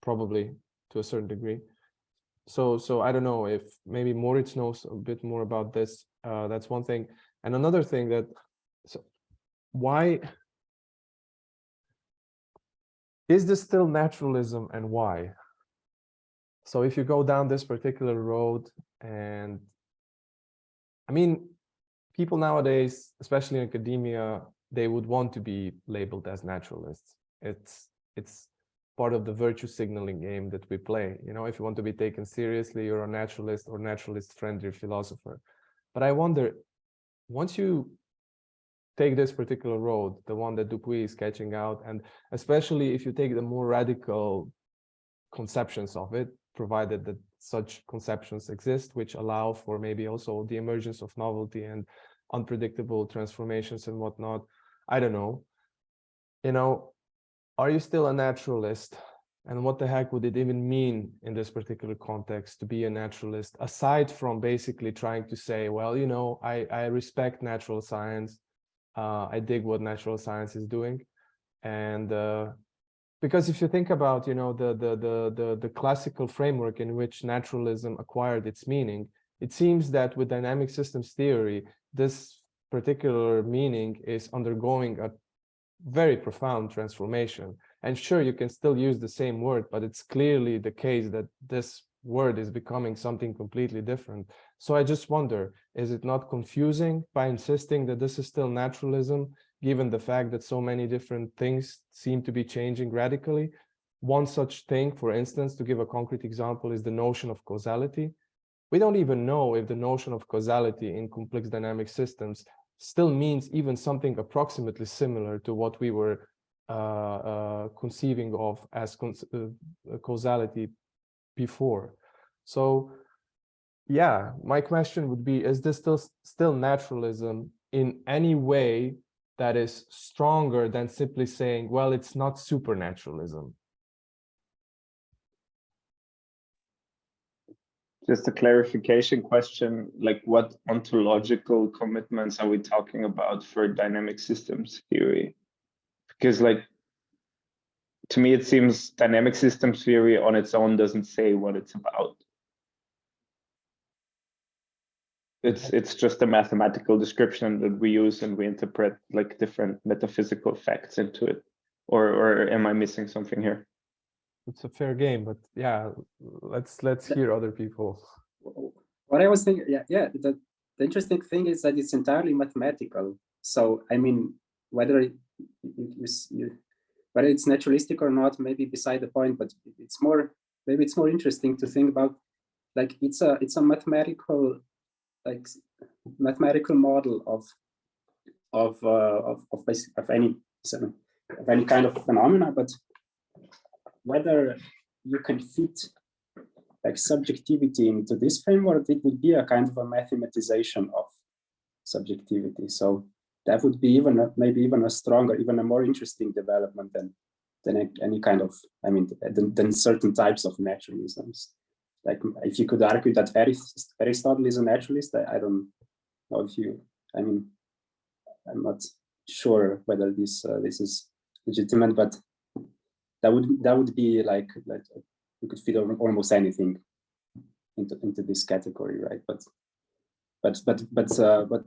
probably to a certain degree. So I don't know if maybe Moritz knows a bit more about this. That's one thing. And another thing that, so why is this still naturalism, and why? So if you go down this particular road, and I mean, people nowadays, especially in academia, they would want to be labeled as naturalists. It's part of the virtue signaling game that we play. If you want to be taken seriously, you're a naturalist or naturalist-friendly philosopher. But I wonder, once you take this particular road, the one that Dupuy is sketching out, and especially if you take the more radical conceptions of it, provided that such conceptions exist, which allow for maybe also the emergence of novelty and unpredictable transformations and whatnot, I don't know, are you still a naturalist? And what the heck would it even mean in this particular context to be a naturalist, aside from basically trying to say, well, I respect natural science, I dig what natural science is doing. And because if you think about, the classical framework in which naturalism acquired its meaning, it seems that with dynamic systems theory, this particular meaning is undergoing a very profound transformation. And sure, you can still use the same word, but it's clearly the case that this word is becoming something completely different. So I just wonder, is it not confusing by insisting that this is still naturalism, given the fact that so many different things seem to be changing radically? One such thing, for instance, to give a concrete example, is the notion of causality. We don't even know if the notion of causality in complex dynamic systems still means even something approximately similar to what we were conceiving of as causality before. So yeah, my question would be, is this still naturalism in any way that is stronger than simply saying, well, it's not supernaturalism? Just a clarification question, like what ontological commitments are we talking about for dynamic systems theory? Because to me, it seems dynamic systems theory on its own doesn't say what it's about. It's just a mathematical description that we use, and we interpret like different metaphysical facts into it. Or am I missing something here? It's a fair game, but yeah, let's hear other people. What I was thinking, the interesting thing is that it's entirely mathematical. So I mean, whether whether it's naturalistic or not, maybe beside the point. But maybe it's more interesting to think about, like it's a mathematical model of any kind of phenomena, but whether you can fit like subjectivity into this framework, it would be a kind of a mathematization of subjectivity. So that would be even maybe even a stronger, even a more interesting development than any kind of, I mean, than certain types of naturalisms. Like if you could argue that Aristotle is a naturalist, I don't know if you, I mean, I'm not sure whether this is legitimate, but that would be like you could fit almost anything into this category, right? But the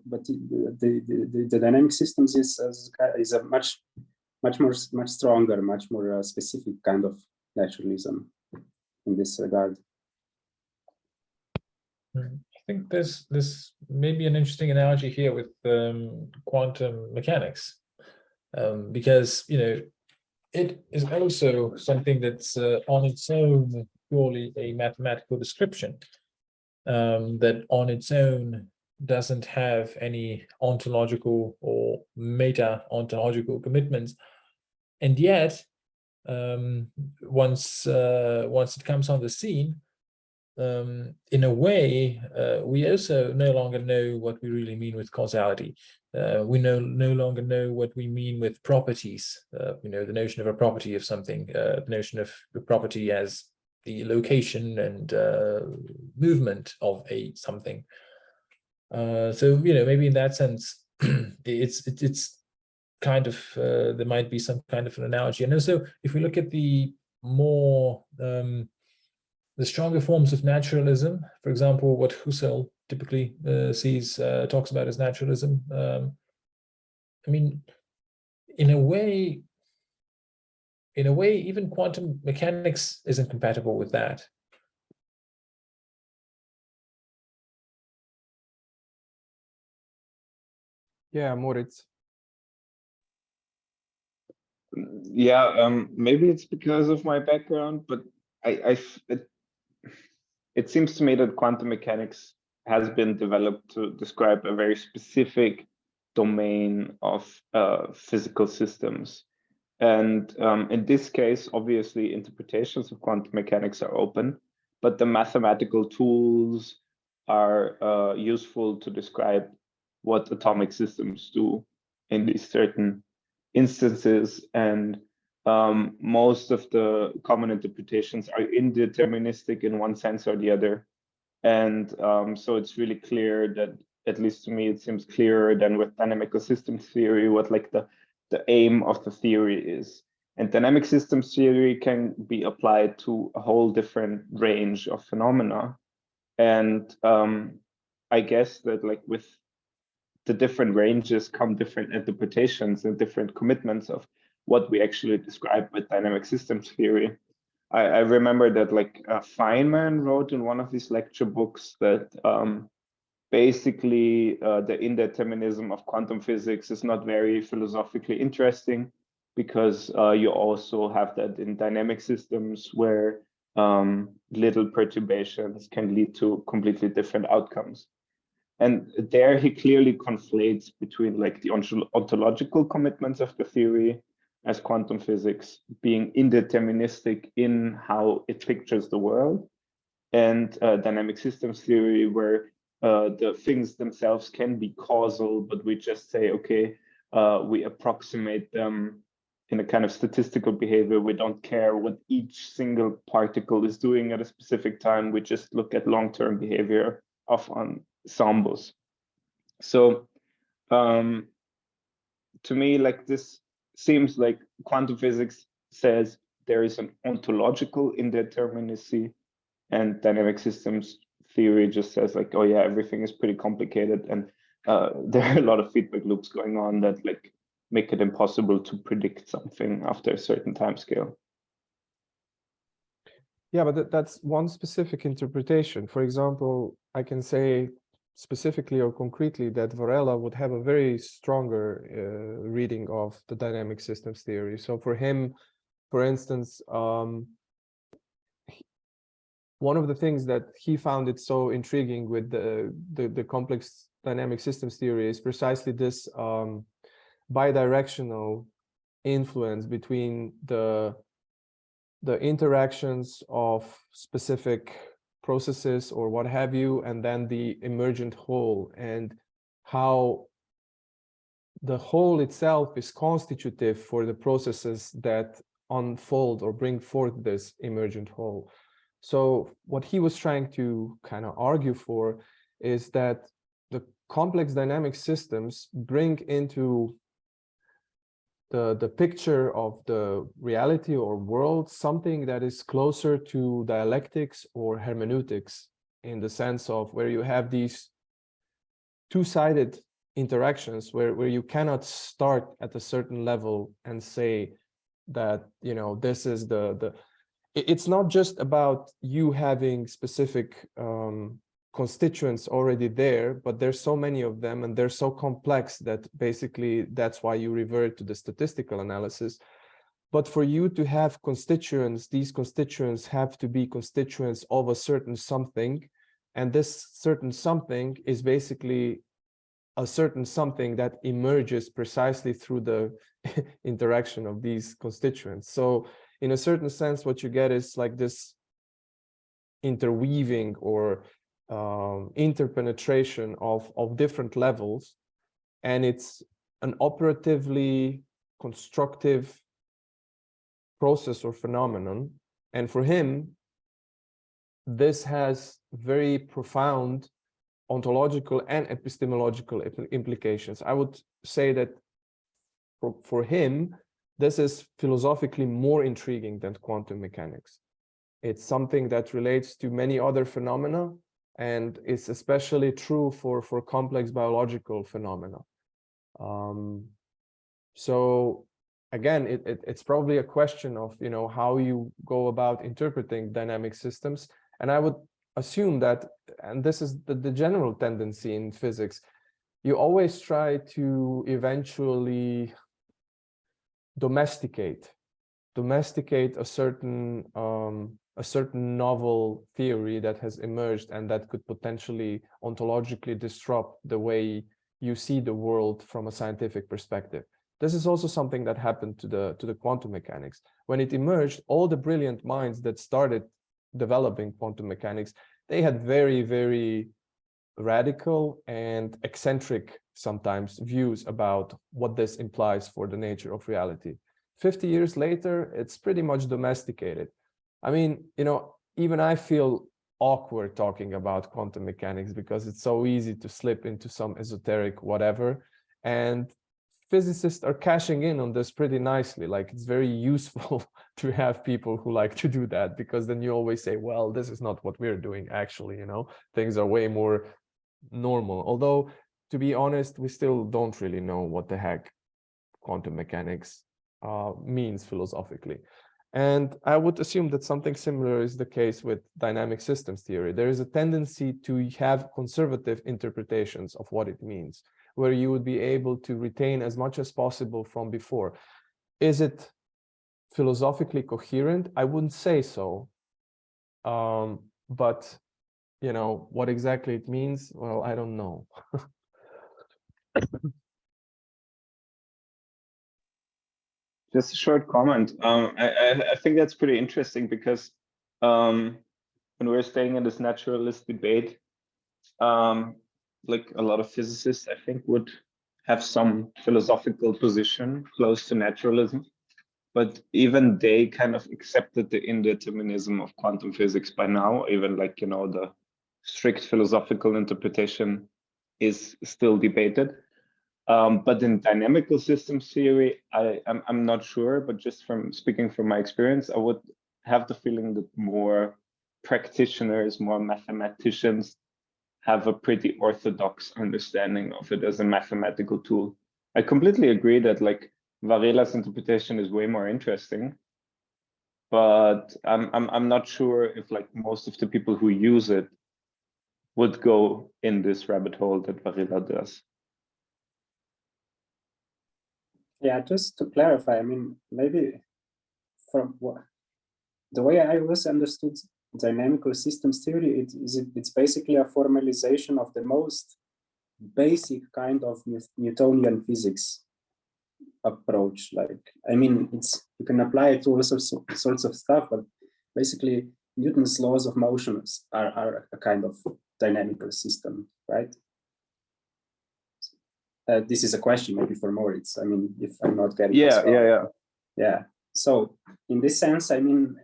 dynamic systems is a much stronger, much more specific kind of naturalism in this regard. I think there's maybe an interesting analogy here with quantum mechanics, because it is also something that's on its own purely a mathematical description, that on its own doesn't have any ontological or meta-ontological commitments, and yet once it comes on the scene, in a way, we also no longer know what we really mean with causality. We no longer know what we mean with properties. The notion of a property of something, the notion of the property as the location and movement of a something. So maybe in that sense, it's kind of there might be some kind of an analogy. And also, if we look at the more the stronger forms of naturalism, for example, what Husserl typically talks about as naturalism. I mean, in a way, even quantum mechanics isn't compatible with that. Yeah, Moritz. Yeah, maybe it's because of my background, but it seems to me that quantum mechanics has been developed to describe a very specific domain of physical systems. And in this case, obviously, interpretations of quantum mechanics are open, but the mathematical tools are useful to describe what atomic systems do in these certain instances. And most of the common interpretations are indeterministic in one sense or the other. And so it's really clear that, at least to me, it seems clearer than with dynamical systems theory, what like the aim of the theory is. And dynamic systems theory can be applied to a whole different range of phenomena. And I guess that like with the different ranges come different interpretations and different commitments of what we actually describe with dynamic systems theory. I remember that like Feynman wrote in one of his lecture books that basically the indeterminism of quantum physics is not very philosophically interesting, because you also have that in dynamic systems where little perturbations can lead to completely different outcomes. And there he clearly conflates between like the ontological commitments of the theory as quantum physics being indeterministic in how it pictures the world, and dynamic systems theory where the things themselves can be causal, but we just say, okay, we approximate them in a kind of statistical behavior. We don't care what each single particle is doing at a specific time. We just look at long-term behavior of ensembles. So to me, like this seems like quantum physics says there is an ontological indeterminacy, and dynamic systems theory just says like, oh yeah, everything is pretty complicated, and there are a lot of feedback loops going on that like make it impossible to predict something after a certain time scale. Yeah, but that's one specific interpretation. For example, I can say specifically or concretely that Varela would have a very stronger reading of the dynamic systems theory. So for him, for instance, one of the things that he found it so intriguing with the complex dynamic systems theory is precisely this bidirectional influence between the interactions of specific processes or what have you, and then the emergent whole, and how the whole itself is constitutive for the processes that unfold or bring forth this emergent whole. So what he was trying to kind of argue for is that the complex dynamic systems bring into the picture of the reality or world something that is closer to dialectics or hermeneutics, in the sense of where you have these two-sided interactions where you cannot start at a certain level and say that, you know, this is it's not just about you having specific constituents already there, but there's so many of them and they're so complex that basically that's why you revert to the statistical analysis. But for you to have constituents, these constituents have to be constituents of a certain something, and this certain something is basically a certain something that emerges precisely through the interaction of these constituents. So in a certain sense, what you get is like this interweaving or interpenetration of different levels, and it's an operatively constructive process or phenomenon. And for him, this has very profound ontological and epistemological implications. I would say that for him, this is philosophically more intriguing than quantum mechanics. It's something that relates to many other phenomena, and it's especially true for complex biological phenomena. So again, it's probably a question of, you know, how you go about interpreting dynamic systems. And I would assume that, and this is the general tendency in physics, you always try to eventually domesticate a certain novel theory that has emerged and that could potentially ontologically disrupt the way you see the world from a scientific perspective. This is also something that happened to the quantum mechanics. When it emerged, all the brilliant minds that started developing quantum mechanics, they had very, very radical and eccentric sometimes views about what this implies for the nature of reality. 50 years later, it's pretty much domesticated. I mean, you know, even I feel awkward talking about quantum mechanics because it's so easy to slip into some esoteric whatever. And physicists are cashing in on this pretty nicely. Like, it's very useful to have people who like to do that, because then you always say, well, this is not what we're doing actually, you know, things are way more normal. Although, to be honest, we still don't really know what the heck quantum mechanics means philosophically. And I would assume that something similar is the case with dynamic systems theory. There is a tendency to have conservative interpretations of what it means, where you would be able to retain as much as possible from before. Is it philosophically coherent? I wouldn't say so. But, you know, what exactly it means, well, I don't know. Just a short comment. I think that's pretty interesting because when we're staying in this naturalist debate, like a lot of physicists, I think, would have some philosophical position close to naturalism, but even they kind of accepted the indeterminism of quantum physics by now. Even, like, you know, the strict philosophical interpretation is still debated. But in dynamical systems theory, I'm not sure, but just from speaking from my experience, I would have the feeling that more practitioners, more mathematicians have a pretty orthodox understanding of it as a mathematical tool. I completely agree that, like, Varela's interpretation is way more interesting, but I'm not sure if, like, most of the people who use it would go in this rabbit hole that Varela does. Yeah, just to clarify, I mean, maybe from the way I always understood dynamical systems theory, it's basically a formalization of the most basic kind of Newtonian physics approach. Like, I mean, you can apply it to all sorts of stuff, but basically Newton's laws of motion are a kind of dynamical system, right? this is a question maybe for Moritz. I mean, if I'm not getting Yeah, this wrong. yeah. Yeah. So in this sense, I mean,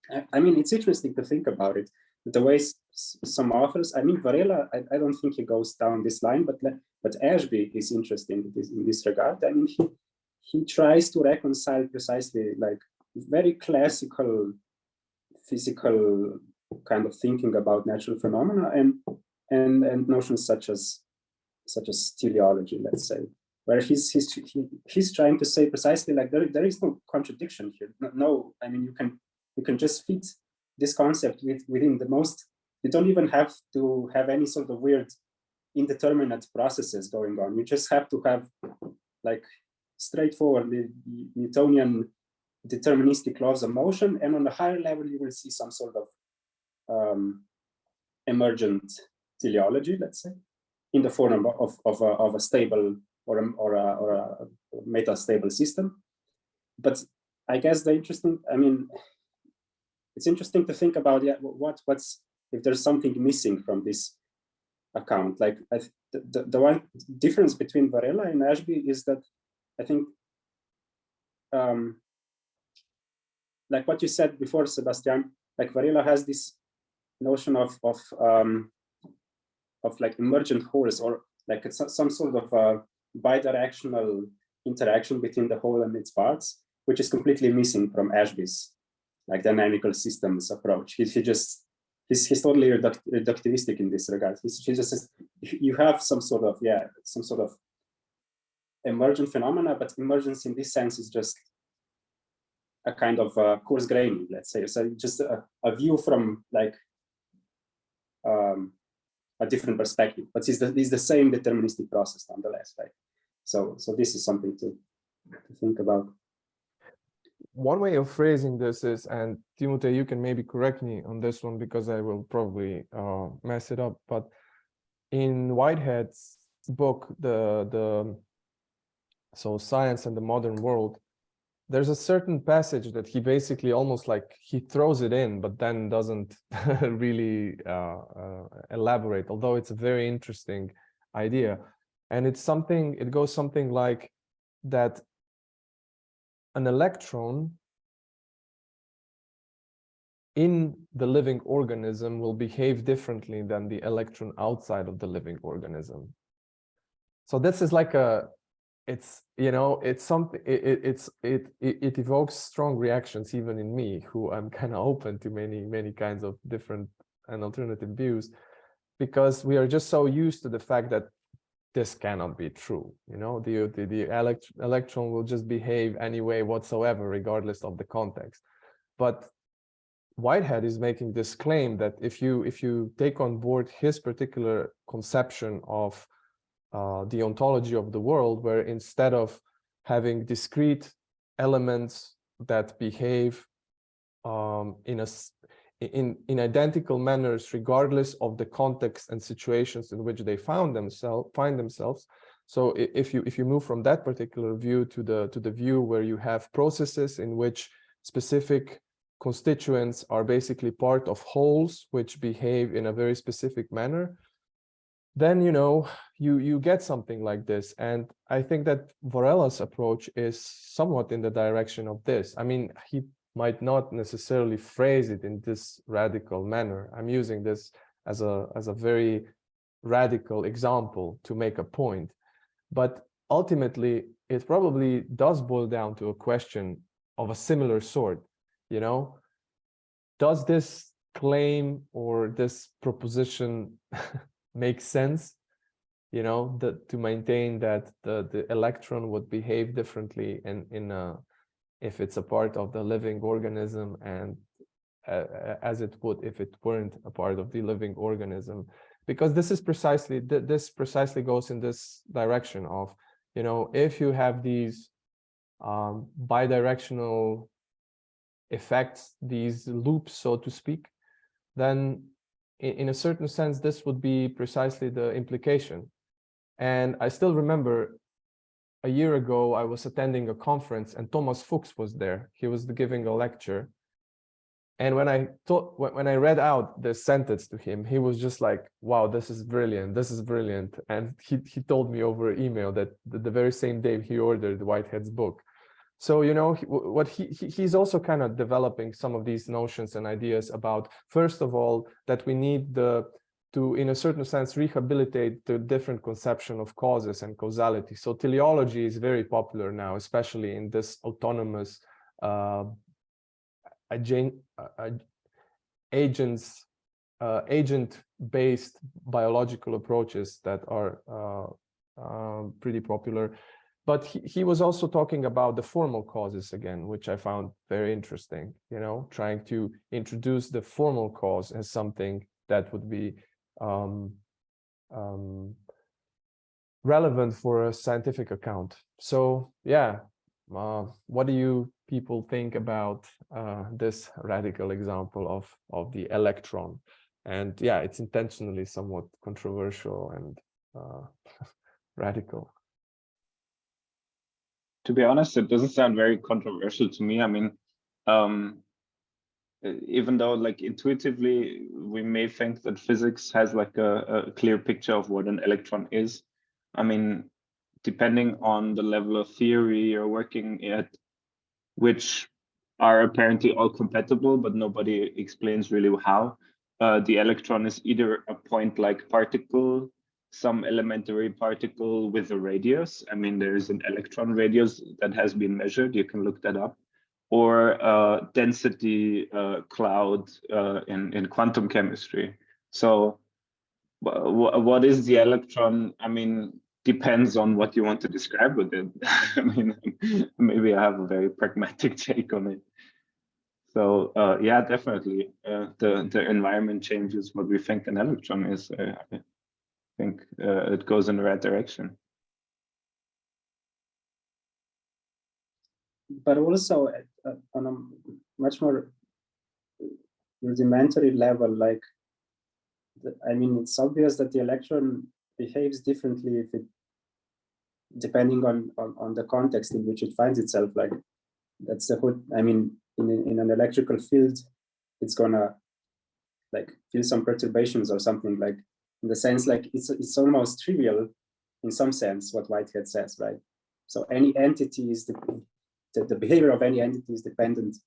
it's interesting to think about it. The way some authors, I mean, Varela, I don't think he goes down this line, but Ashby is interesting in this regard. I mean, he tries to reconcile precisely like very classical physical kind of thinking about natural phenomena and notions such as teleology, let's say, where he's trying to say precisely like there is no contradiction here. No, I mean you can just fit this concept within the most. You don't even have to have any sort of weird indeterminate processes going on. You just have to have like straightforward Newtonian deterministic laws of motion, and on a higher level you will see some sort of emergent teleology, let's say, in the form of a stable or a meta-stable system. But I guess it's interesting to think about what's if there's something missing from this account. Like the one difference between Varela and Ashby is that I think like what you said before, Sebastian, like Varela has this notion of like emergent wholes, or like it's some sort of a bidirectional interaction between the whole and its parts, which is completely missing from Ashby's like dynamical systems approach. He's totally reductivistic in this regard. He just says you have some sort of emergent phenomena, but emergence in this sense is just a kind of coarse graining, let's say. So just a view from like a different perspective, but it's the same deterministic process nonetheless, right? So this is something to think about. One way of phrasing this is, and Timothy, you can maybe correct me on this one because I will probably mess it up, but in Whitehead's book, so Science and the Modern World, there's a certain passage that he basically almost like he throws it in, but then doesn't really elaborate, although it's a very interesting idea. And it goes something like that an electron in the living organism will behave differently than the electron outside of the living organism. So this is like it's something, it evokes strong reactions even in me, who I'm kind of open to many kinds of different and alternative views, because we are just so used to the fact that this cannot be true. The electron will just behave any way whatsoever, regardless of the context. But Whitehead is making this claim that if you take on board his particular conception of the ontology of the world, where instead of having discrete elements that behave in identical manners regardless of the context and situations in which they find themselves. So if you move from that particular view to the view where you have processes in which specific constituents are basically part of wholes which behave in a very specific manner, then you get something like this. And I think that Varela's approach is somewhat in the direction of this. I mean, he might not necessarily phrase it in this radical manner. I'm using this as a very radical example to make a point. But ultimately, it probably does boil down to a question of a similar sort. Does this claim or this proposition make sense? To maintain that the electron would behave differently if it's a part of the living organism, and as it would if it weren't a part of the living organism, because this precisely goes in this direction of, if you have these bidirectional effects, these loops, so to speak, then in a certain sense, this would be precisely the implication. And I still remember a year ago, I was attending a conference and Thomas Fuchs was there. He was giving a lecture. And when I read out the sentence to him, he was just like, wow, this is brilliant. This is brilliant. And he told me over email that the very same day he ordered Whitehead's book. So, you know, he's also kind of developing some of these notions and ideas about, first of all, that we need to, in a certain sense, rehabilitate the different conception of causes and causality. So teleology is very popular now, especially in this autonomous agent-based biological approaches that are pretty popular. But he was also talking about the formal causes again, which I found very interesting, you know, trying to introduce the formal cause as something that would be relevant for a scientific account. So yeah, what do you people think about this radical example of the electron? And yeah, it's intentionally somewhat controversial and radical. To be honest, it doesn't sound very controversial to me. I mean, even though like intuitively we may think that physics has like a clear picture of what an electron is. I mean, depending on the level of theory you're working at, which are apparently all compatible, but nobody explains really how. The electron is either a point-like particle, some elementary particle with a radius. I mean, there's an electron radius that has been measured. You can look that up. Or a density cloud in quantum chemistry. So what is the electron? I mean, depends on what you want to describe with it. I mean, maybe I have a very pragmatic take on it. So yeah, definitely, the environment changes what we think an electron is. I think it goes in the right direction. But also on a much more rudimentary level, like, I mean, it's obvious that the electron behaves differently if it, depending on the context in which it finds itself. Like, that's the whole, I mean, in an electrical field, it's gonna like feel some perturbations or something, like, in the sense, like, it's almost trivial in some sense what Whitehead says, right? So any entity is the behavior of any entity is dependent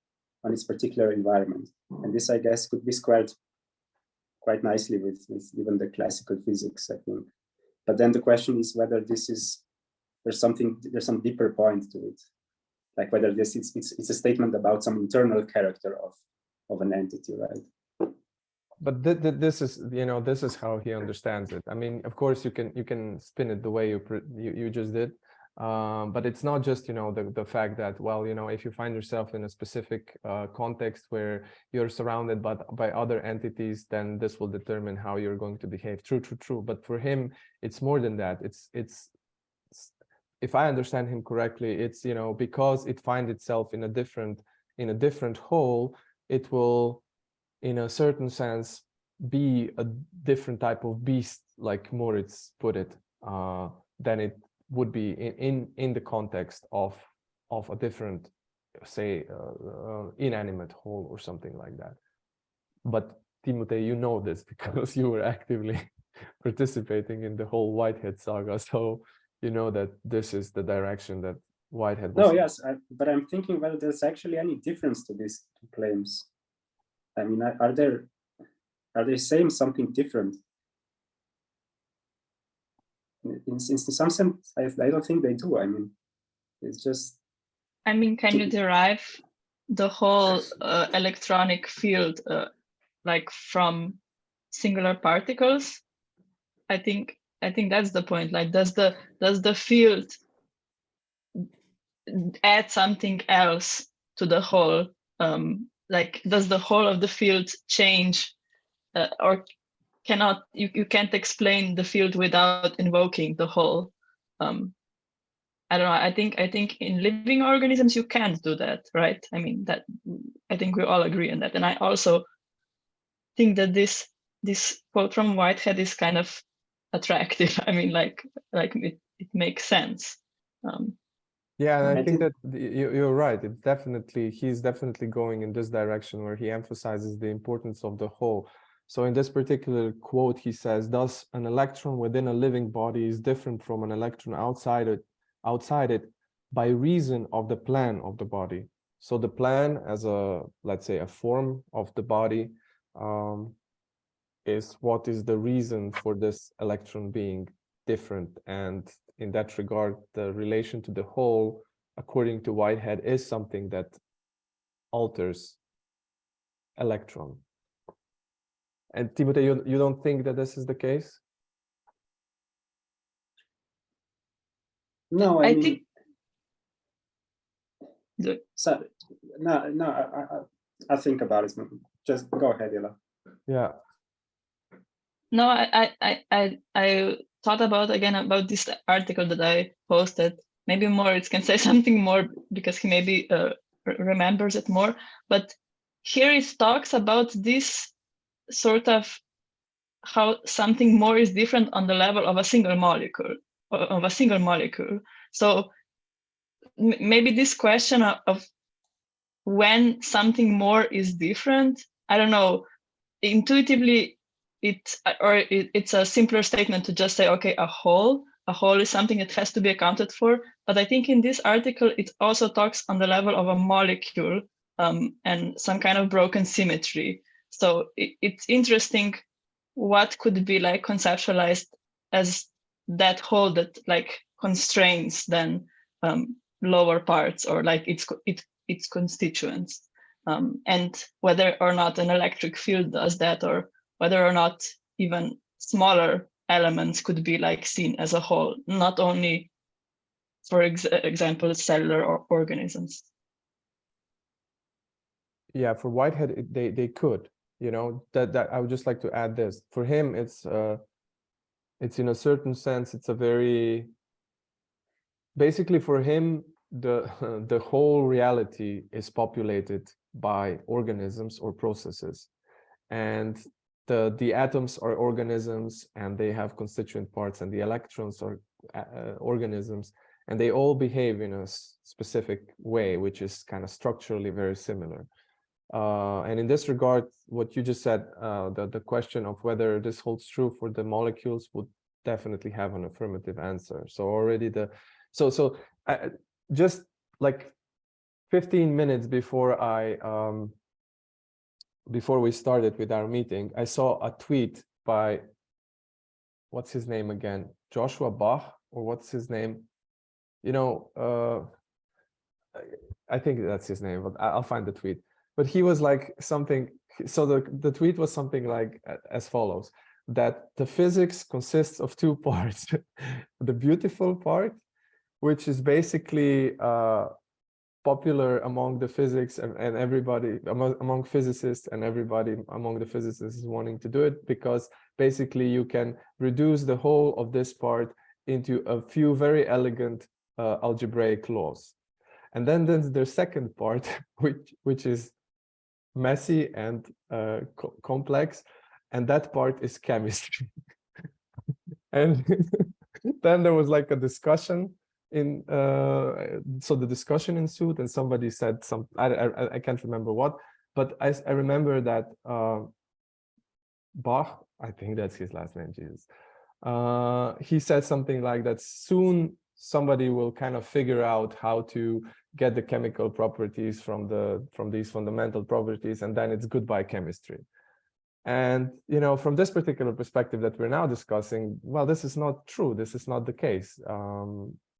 on its particular environment. And this, I guess, could be squared quite nicely with even the classical physics, I think. But then the question is whether this is, there's some deeper point to it. Like whether this it's a statement about some internal character of an entity, right? But this is, you know, this is how he understands it. I mean, of course, you can spin it the way you just did. But it's not just, you know, the fact that, well, you know, if you find yourself in a specific context where you're surrounded by other entities, then this will determine how you're going to behave. True. But for him, it's more than that. It's if I understand him correctly, it's, you know, because it finds itself in a different whole, it will, in a certain sense, be a different type of beast, like Moritz put it, than it would be in the context of a different, say, inanimate whole or something like that. But Timotei, you know this because you were actively participating in the whole Whitehead saga, so you know that this is the direction that Whitehead was. No, yes, but I'm thinking whether there's actually any difference to these two claims. I mean, are they saying something different? In some sense, I don't think they do. I mean, it's just. I mean, can you derive the whole electronic field like from singular particles? I think that's the point. Like, does the field add something else to the whole? Like, does the whole of the field change, or cannot you can't explain the field without invoking the whole? I don't know. I think in living organisms you can't do that, right? I mean, that I think we all agree on that. And I also think that this quote from Whitehead is kind of attractive. I mean, like it makes sense. Yeah, and I I think think- that you're right. It's definitely, he's definitely going in this direction where he emphasizes the importance of the whole. So in this particular quote, he says, thus an electron within a living body is different from an electron outside it by reason of the plan of the body. So the plan as a, let's say, a form of the body is what is the reason for this electron being different. And in that regard, the relation to the whole, according to Whitehead, is something that alters electron. And Timothy, you don't think that this is the case? No, I mean, think so I think about it. Just go ahead, Ella. Yeah. no, I thought about this article that I posted. Maybe Moritz can say something more because he maybe remembers it more. But here it talks about this sort of how something more is different on the level of a single molecule. So maybe this question of when something more is different, I don't know, intuitively it's a simpler statement to just say, okay, a whole is something that has to be accounted for. But I think in this article it also talks on the level of a molecule and some kind of broken symmetry. So it's interesting what could be like conceptualized as that whole that like constrains then lower parts or like its constituents. And whether or not an electric field does that, or whether or not even smaller elements could be like seen as a whole, not only, for example, cellular or organisms. Yeah, for Whitehead, they could, you know, that I would just like to add this. For him, it's in a certain sense, it's a very, basically for him, the whole reality is populated by organisms or processes, and the atoms are organisms and they have constituent parts, and the electrons are organisms, and they all behave in a specific way, which is kind of structurally very similar. And in this regard, what you just said, the question of whether this holds true for the molecules would definitely have an affirmative answer. So already just like 15 minutes before before we started with our meeting, I saw a tweet by, what's his name again? Joshua Bach, or what's his name? You know, I think that's his name, but I'll find the tweet. But he was like something, so the tweet was something like as follows, that the physics consists of two parts. The beautiful part, which is basically popular among the physics and everybody, among physicists, and everybody among the physicists is wanting to do it, because basically you can reduce the whole of this part into a few very elegant algebraic laws. And then there's the second part, which is messy and complex, and that part is chemistry. And then there was like a discussion in so the discussion ensued, and somebody said some, I can't remember what, but I remember that Bach, I think that's his last name, Jesus, he said something like that soon somebody will kind of figure out how to get the chemical properties from these fundamental properties, and then it's goodbye chemistry. And you know, from this particular perspective that we're now discussing, well, this is not true. This is not the case.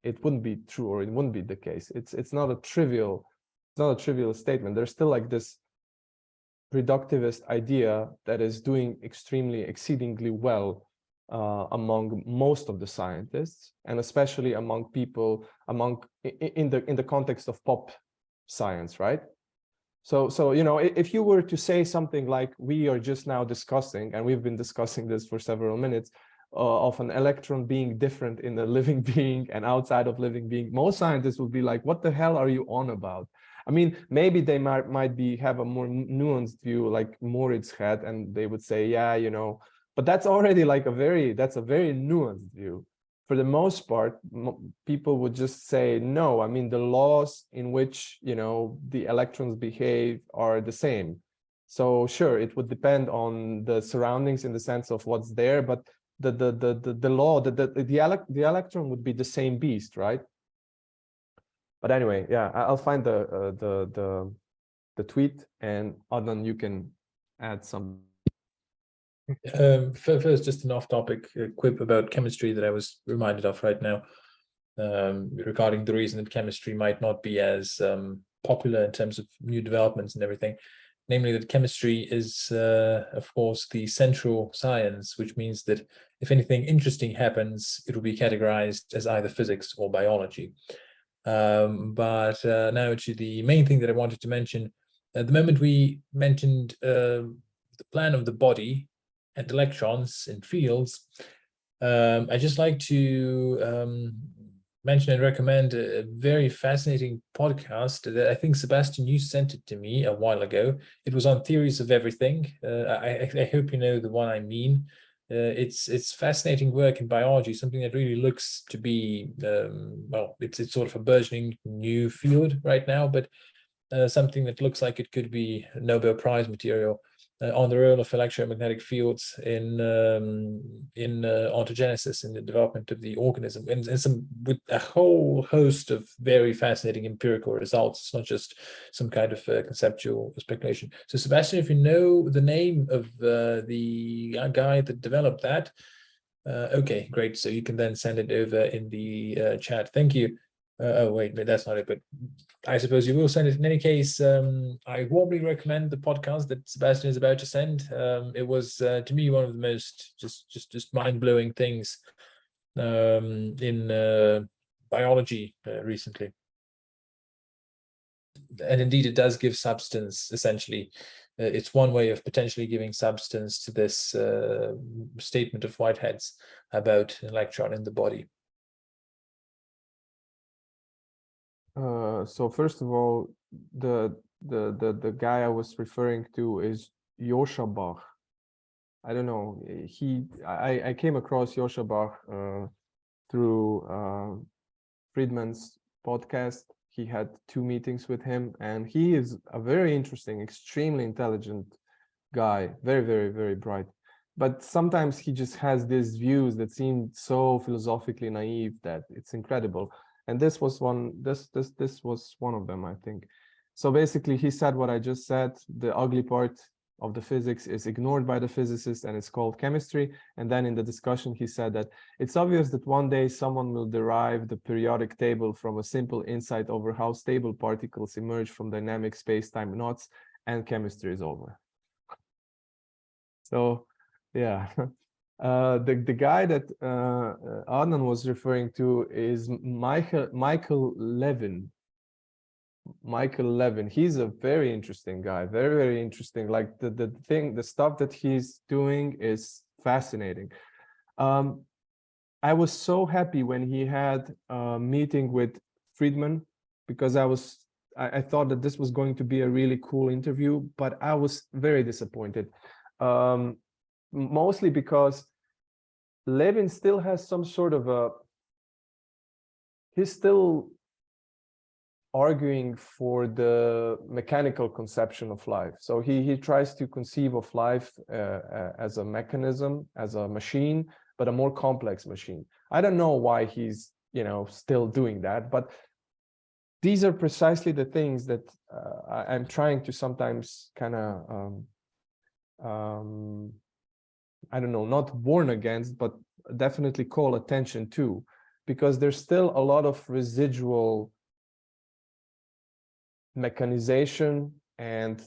It wouldn't be true, or it wouldn't be the case. It's not a trivial statement. There's still like this reductivist idea that is doing exceedingly well among most of the scientists, and especially among people in the context of pop science, right? So you know, if you were to say something like we are just now discussing, and we've been discussing this for several minutes, of an electron being different in a living being and outside of living being, most scientists would be like, what the hell are you on about? I mean, maybe they might have a more nuanced view like Moritz had, and they would say, yeah, you know, but that's already like a very nuanced view. for the most part, people would just say, no, I mean, the laws in which, you know, the electrons behave are the same. So sure, it would depend on the surroundings in the sense of what's there, but the law, the electron would be the same beast, right? But anyway, yeah, I'll find the tweet, and Adnan, you can add some. First, just an off-topic quip about chemistry that I was reminded of right now, regarding the reason that chemistry might not be as popular in terms of new developments and everything. Namely, that chemistry is, of course, the central science, which means that if anything interesting happens, it will be categorized as either physics or biology. But now to the main thing that I wanted to mention. At the moment we mentioned the plan of the body and electrons and fields, I just like to mention and recommend a very fascinating podcast that I think, Sebastian, you sent it to me a while ago. It was on theories of everything. I hope you know the one I mean. It's fascinating work in biology, something that really looks to be, well, it's sort of a burgeoning new field right now, but something that looks like it could be Nobel Prize material. On the role of electromagnetic fields in ontogenesis, in the development of the organism, and some with a whole host of very fascinating empirical results. It's not just some kind of conceptual speculation. So, Sebastian, if you know the name of the guy that developed that, okay, great. So you can then send it over in the chat. Thank you. Oh wait, that's not it. But I suppose you will send it. In any case, I warmly recommend the podcast that Sebastian is about to send. It was to me one of the most just mind-blowing things in biology recently. And indeed, it does give substance. Essentially, it's one way of potentially giving substance to this statement of Whitehead's about an electron in the body. So first of all, the guy I was referring to is Joscha Bach. I don't know. I came across Joscha Bach through Friedman's podcast. He had 2 meetings with him, and he is a very interesting, extremely intelligent guy, very, very, very bright. But sometimes he just has these views that seem so philosophically naive that it's incredible. And this was one. This was one of them, I think. So basically, he said what I just said. The ugly part of the physics is ignored by the physicists, and it's called chemistry. And then in the discussion, he said that it's obvious that one day someone will derive the periodic table from a simple insight over how stable particles emerge from dynamic space-time knots, and chemistry is over. So, yeah. The guy that Adnan was referring to is Michael Levin. Michael Levin. He's a very interesting guy, very, very interesting. Like the stuff that he's doing is fascinating. I was so happy when he had a meeting with Friedman, because I thought that this was going to be a really cool interview, but I was very disappointed. Mostly because Levin still has some sort of he's still arguing for the mechanical conception of life. So he tries to conceive of life as a mechanism, as a machine, but a more complex machine. I don't know why he's, you know, still doing that, but these are precisely the things that I'm trying to sometimes kind of I don't know, not warn against, but definitely call attention to, because there's still a lot of residual mechanization and,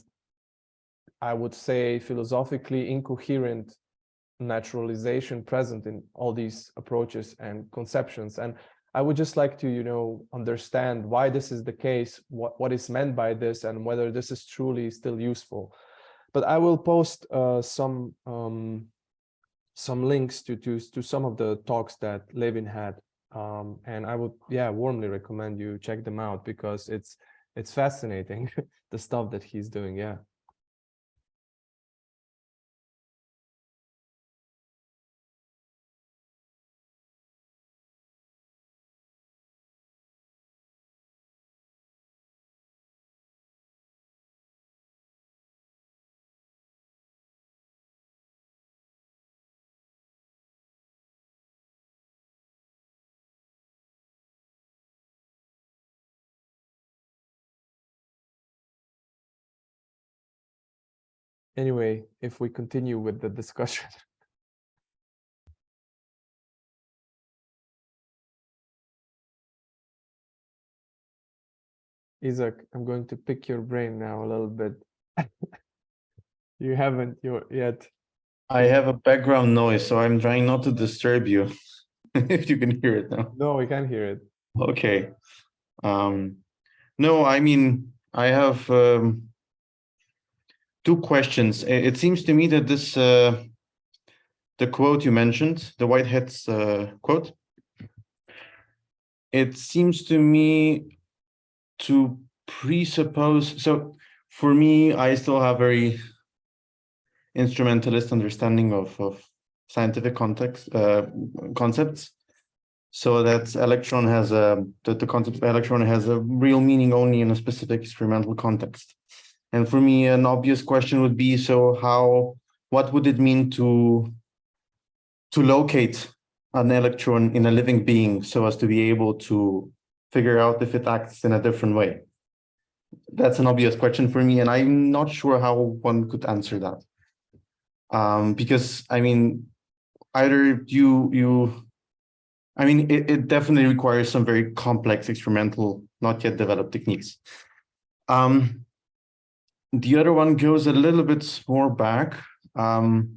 I would say, philosophically incoherent naturalization present in all these approaches and conceptions. And I would just like to, you know, understand why this is the case, what is meant by this, and whether this is truly still useful. But I will post some links to some of the talks that Levin had, and I would, yeah, warmly recommend you check them out, because it's fascinating the stuff that he's doing. Yeah. Anyway, if we continue with the discussion. Isaac, I'm going to pick your brain now a little bit. You haven't yet. I have a background noise, so I'm trying not to disturb you. If you can hear it now. No, we can't hear it. Okay. No, I mean, I have two questions. It seems to me that this, the quote you mentioned, the Whitehead's quote, it seems to me to presuppose, so for me, I still have very instrumentalist understanding of scientific context concepts. So that electron has the concept of electron has a real meaning only in a specific experimental context. And for me, an obvious question would be, so what would it mean to locate an electron in a living being so as to be able to figure out if it acts in a different way? That's an obvious question for me, and I'm not sure how one could answer that. Because I mean, either it definitely requires some very complex experimental, not yet developed techniques. The other one goes a little bit more back to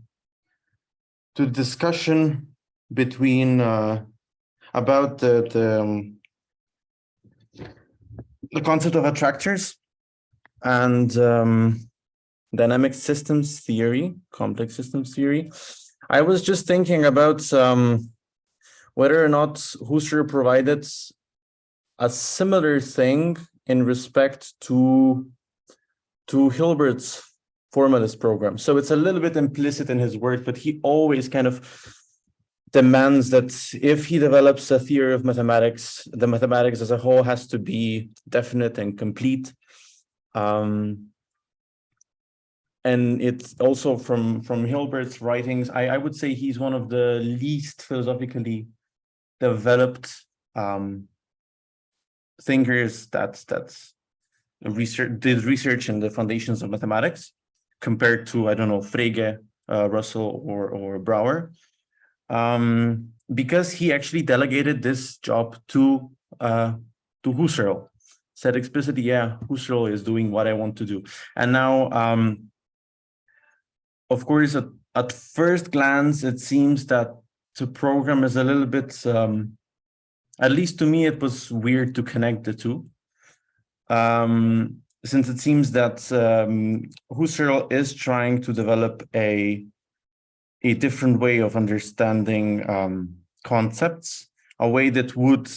the discussion between about the concept of attractors and dynamic systems theory, complex systems theory. I was just thinking about whether or not Husserl provided a similar thing in respect to Hilbert's formalist program. So it's a little bit implicit in his work, but he always kind of demands that if he develops a theory of mathematics, the mathematics as a whole has to be definite and complete. And it's also from Hilbert's writings, I would say he's one of the least philosophically developed thinkers that did research in the foundations of mathematics compared to, I don't know, Frege, Russell, or Brouwer, because he actually delegated this job to Husserl. Said explicitly, yeah, Husserl is doing what I want to do. And now, of course, at first glance, it seems that the program is a little bit, at least to me, it was weird to connect the two. Since it seems that Husserl is trying to develop a different way of understanding concepts, a way that would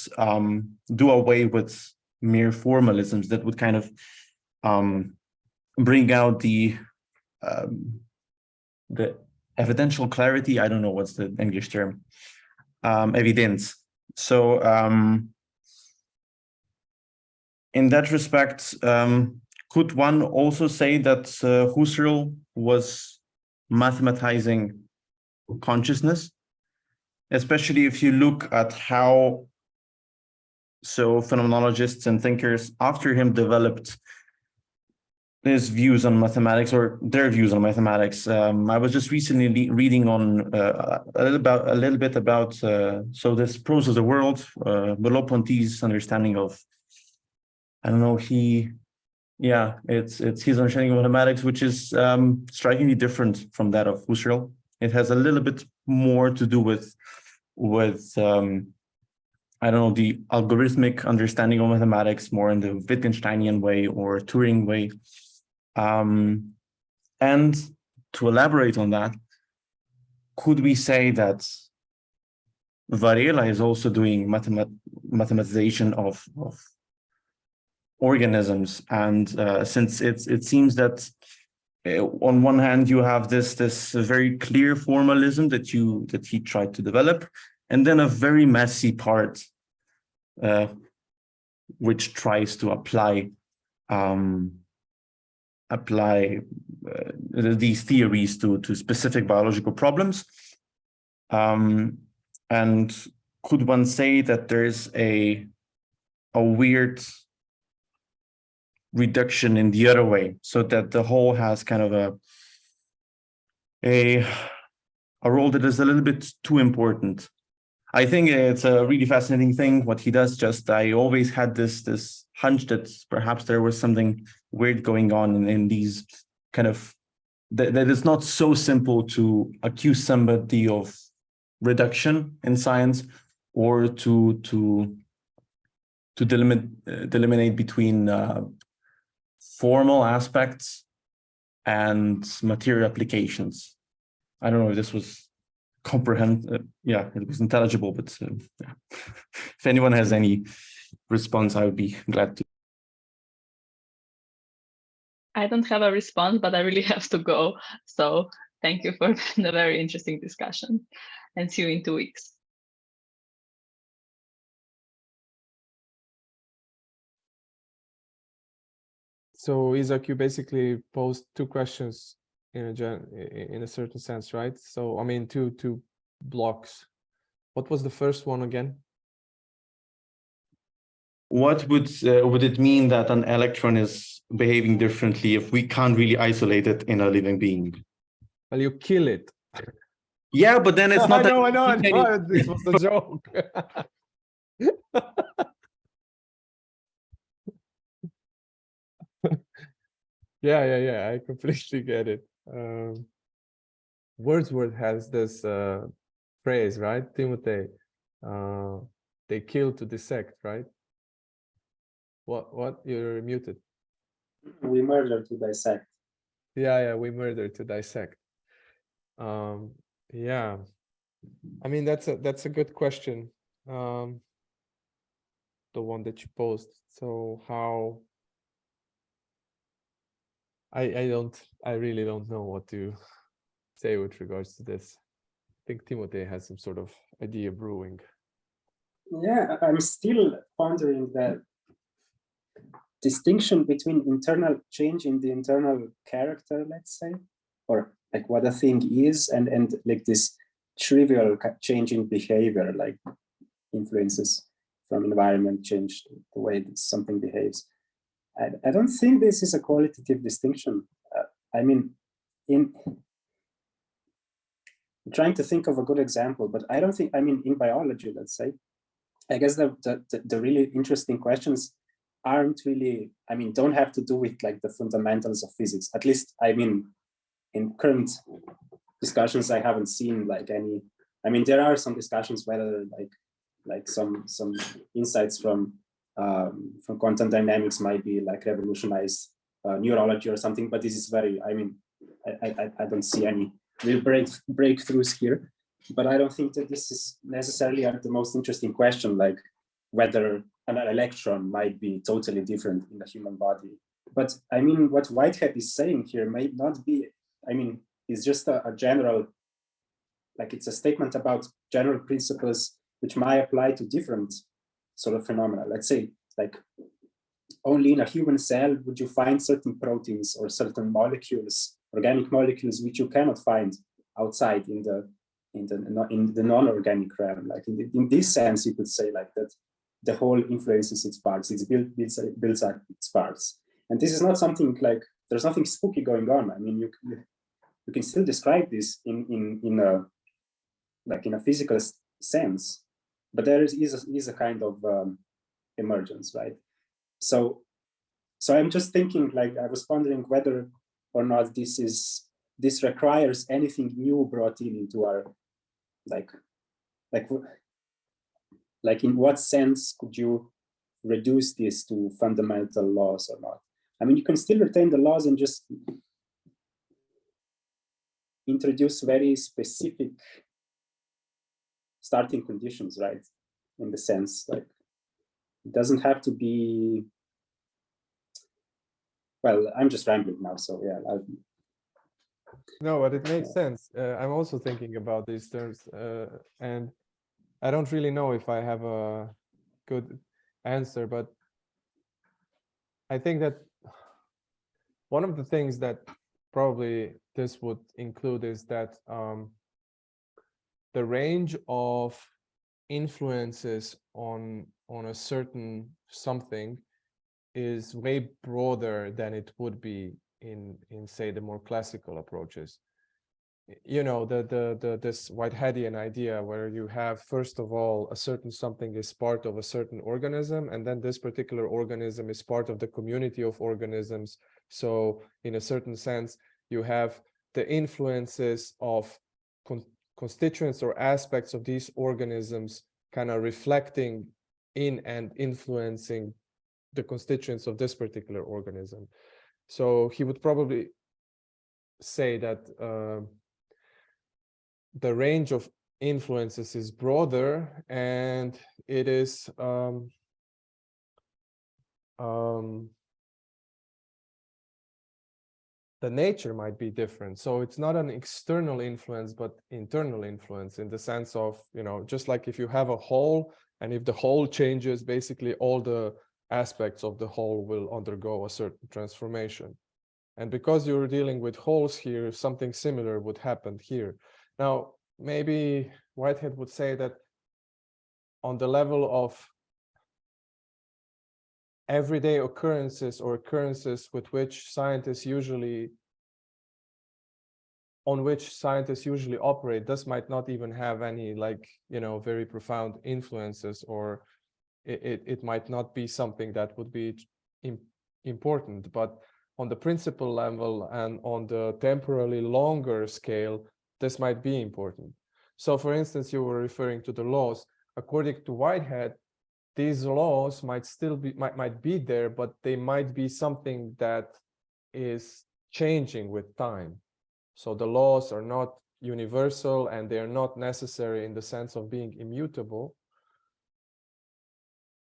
do away with mere formalisms, that would kind of bring out the evidential clarity. I don't know what's the English term, evidence. So in that respect, could one also say that Husserl was mathematizing consciousness, especially if you look at how phenomenologists and thinkers after him developed his views on mathematics, or their views on mathematics. I was just recently reading on a little bit about this Prose of the World, Merleau-Ponty's understanding of, I don't know, it's his understanding of mathematics, which is strikingly different from that of Husserl. It has a little bit more to do with I don't know, the algorithmic understanding of mathematics, more in the Wittgensteinian way or Turing way. And to elaborate on that, could we say that Varela is also doing mathematization of organisms? And since it seems that on one hand you have this very clear formalism that he tried to develop, and then a very messy part which tries to apply these theories to specific biological problems. And could one say that there's a weird reduction in the other way, so that the whole has kind of a role that is a little bit too important. I think it's a really fascinating thing what he does. Just I always had this hunch that perhaps there was something weird going on in these kind of that it's not so simple to accuse somebody of reduction in science or to delineate between formal aspects and material applications. I don't know if this was yeah, it was intelligible, but yeah. If anyone has any response, I would be glad to. I don't have a response, but I really have to go. So thank you for the very interesting discussion, and see you in 2 weeks. So Isaac, you basically posed two questions in a certain sense, right? So I mean, two blocks. What was the first one again? What would it mean that an electron is behaving differently if we can't really isolate it in a living being? Well, you kill it. Yeah, but then it's not. I know. This was a joke. Yeah. I completely get it. Wordsworth has this phrase, right, Timothy? They kill to dissect, right? What? You're muted. We murder to dissect. Yeah, we murder to dissect. Yeah. I mean, that's a good question. The one that you posed. So how? I really don't know what to say with regards to this. I think Timothy has some sort of idea brewing. Yeah, I'm still pondering the distinction between internal change in the internal character, let's say, or like what a thing is, and like this trivial change in behavior, like influences from environment change the way that something behaves. I don't think this is a qualitative distinction. I mean, I'm trying to think of a good example, but I don't think, I mean, in biology, let's say, I guess the really interesting questions aren't really, I mean, don't have to do with like the fundamentals of physics. At least, I mean, in current discussions, I haven't seen like any, I mean, there are some discussions whether like some insights from quantum dynamics might be like revolutionize neurology or something, but this is very, I mean, I don't see any real breakthroughs here, but I don't think that this is necessarily the most interesting question, like whether an electron might be totally different in the human body. But I mean, what Whitehead is saying here might not be, I mean, it's just a general, like it's a statement about general principles which might apply to different sort of phenomena. Let's say, like, only in a human cell would you find certain proteins or certain molecules, organic molecules, which you cannot find outside in the non-organic realm. Like in this sense, you could say like that the whole influences its parts, it builds up its parts. And this is not something like, there's nothing spooky going on. I mean, you can still describe this in a physical sense, but there is a kind of emergence, right? So I'm just thinking, like, I was wondering whether or not this requires anything new brought into our, like in what sense could you reduce this to fundamental laws or not? I mean, you can still retain the laws and just introduce very specific starting conditions, right? In the sense, like, it doesn't have to be, well, I'm just rambling now, so yeah. No, but it makes sense. I'm also thinking about these terms, and I don't really know if I have a good answer, but I think that one of the things that probably this would include is that the range of influences on a certain something is way broader than it would be in say the more classical approaches. you know, this Whiteheadian idea where you have, first of all, a certain something is part of a certain organism, and then this particular organism is part of the community of organisms. So in a certain sense, you have the influences of constituents or aspects of these organisms kind of reflecting in and influencing the constituents of this particular organism. So he would probably say that the range of influences is broader, and it is the nature might be different. So it's not an external influence, but internal influence, in the sense of, you know, just like if you have a whole, and if the whole changes, basically all the aspects of the whole will undergo a certain transformation. And because you're dealing with wholes here, something similar would happen here. Now, maybe Whitehead would say that on the level of everyday occurrences, or occurrences with which scientists usually, on which scientists usually operate, this might not even have any, like, you know, very profound influences, or it might not be something that would be important. But on the principle level and on the temporally longer scale, this might be important. So for instance, you were referring to the laws. According to Whitehead, these laws might still be, might be there, but they might be something that is changing with time. So the laws are not universal, and they are not necessary in the sense of being immutable.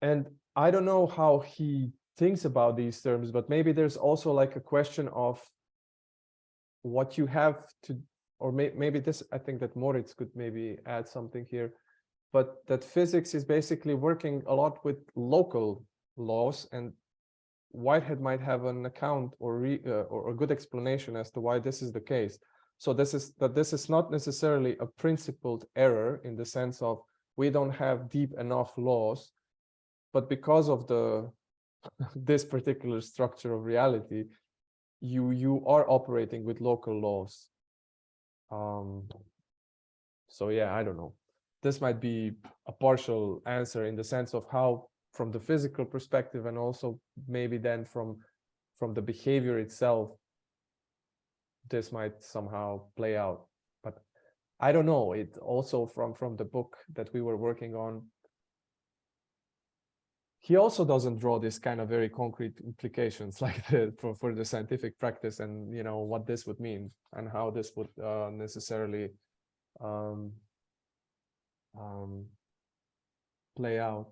And I don't know how he thinks about these terms, but maybe there's also like a question of what you have to, or maybe this, I think that Moritz could maybe add something here, but that physics is basically working a lot with local laws, and Whitehead might have an account or a good explanation as to why this is the case. So this is not necessarily a principled error in the sense of we don't have deep enough laws, but because of the this particular structure of reality, you are operating with local laws. So yeah, I don't know. This might be a partial answer in the sense of how, from the physical perspective, and also maybe then from the behavior itself, this might somehow play out. But I don't know. It also from the book that we were working on, he also doesn't draw this kind of very concrete implications like for the scientific practice, and you know what this would mean and how this would necessarily play out.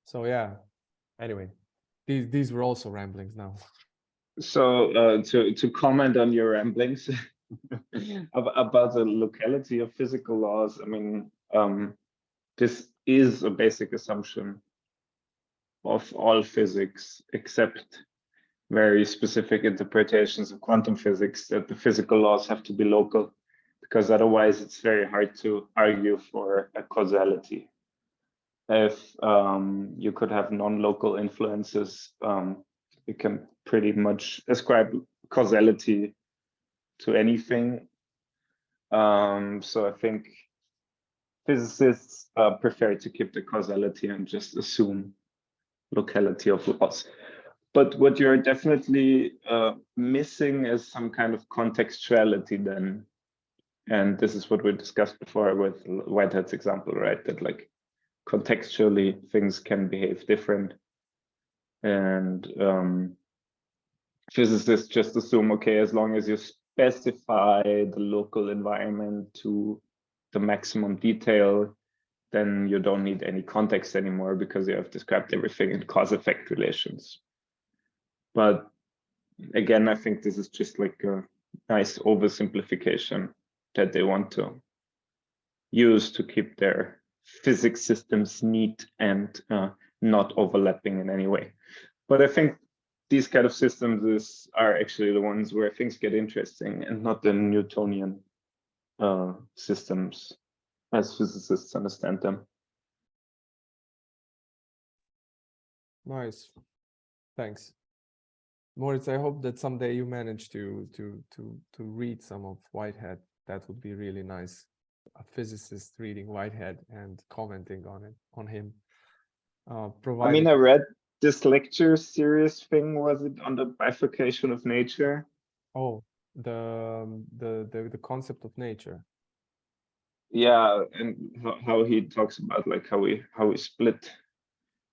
So yeah, anyway, these were also ramblings now. So to comment on your ramblings about the locality of physical laws, I mean, this is a basic assumption of all physics, except very specific interpretations of quantum physics, that the physical laws have to be local, because otherwise it's very hard to argue for a causality. If you could have non-local influences, you can pretty much ascribe causality to anything. So I think physicists prefer to keep the causality and just assume locality of laws. But what you're definitely missing is some kind of contextuality then. And this is what we discussed before with Whitehead's example, right? That like contextually things can behave different. And physicists just assume, okay, as long as you specify the local environment to the maximum detail, then you don't need any context anymore because you have described everything in cause-effect relations. But again, I think this is just like a nice oversimplification that they want to use to keep their physics systems neat and not overlapping in any way. But I think these kind of systems are actually the ones where things get interesting, and not the Newtonian systems as physicists understand them. Nice, thanks. Moritz, I hope that someday you manage to read some of Whitehead. That would be really nice. A physicist reading Whitehead and commenting on him. I Provided, mean, I read this lecture series thing. Was it on the bifurcation of nature? oh, the concept of nature. Yeah, and how he talks about like how we split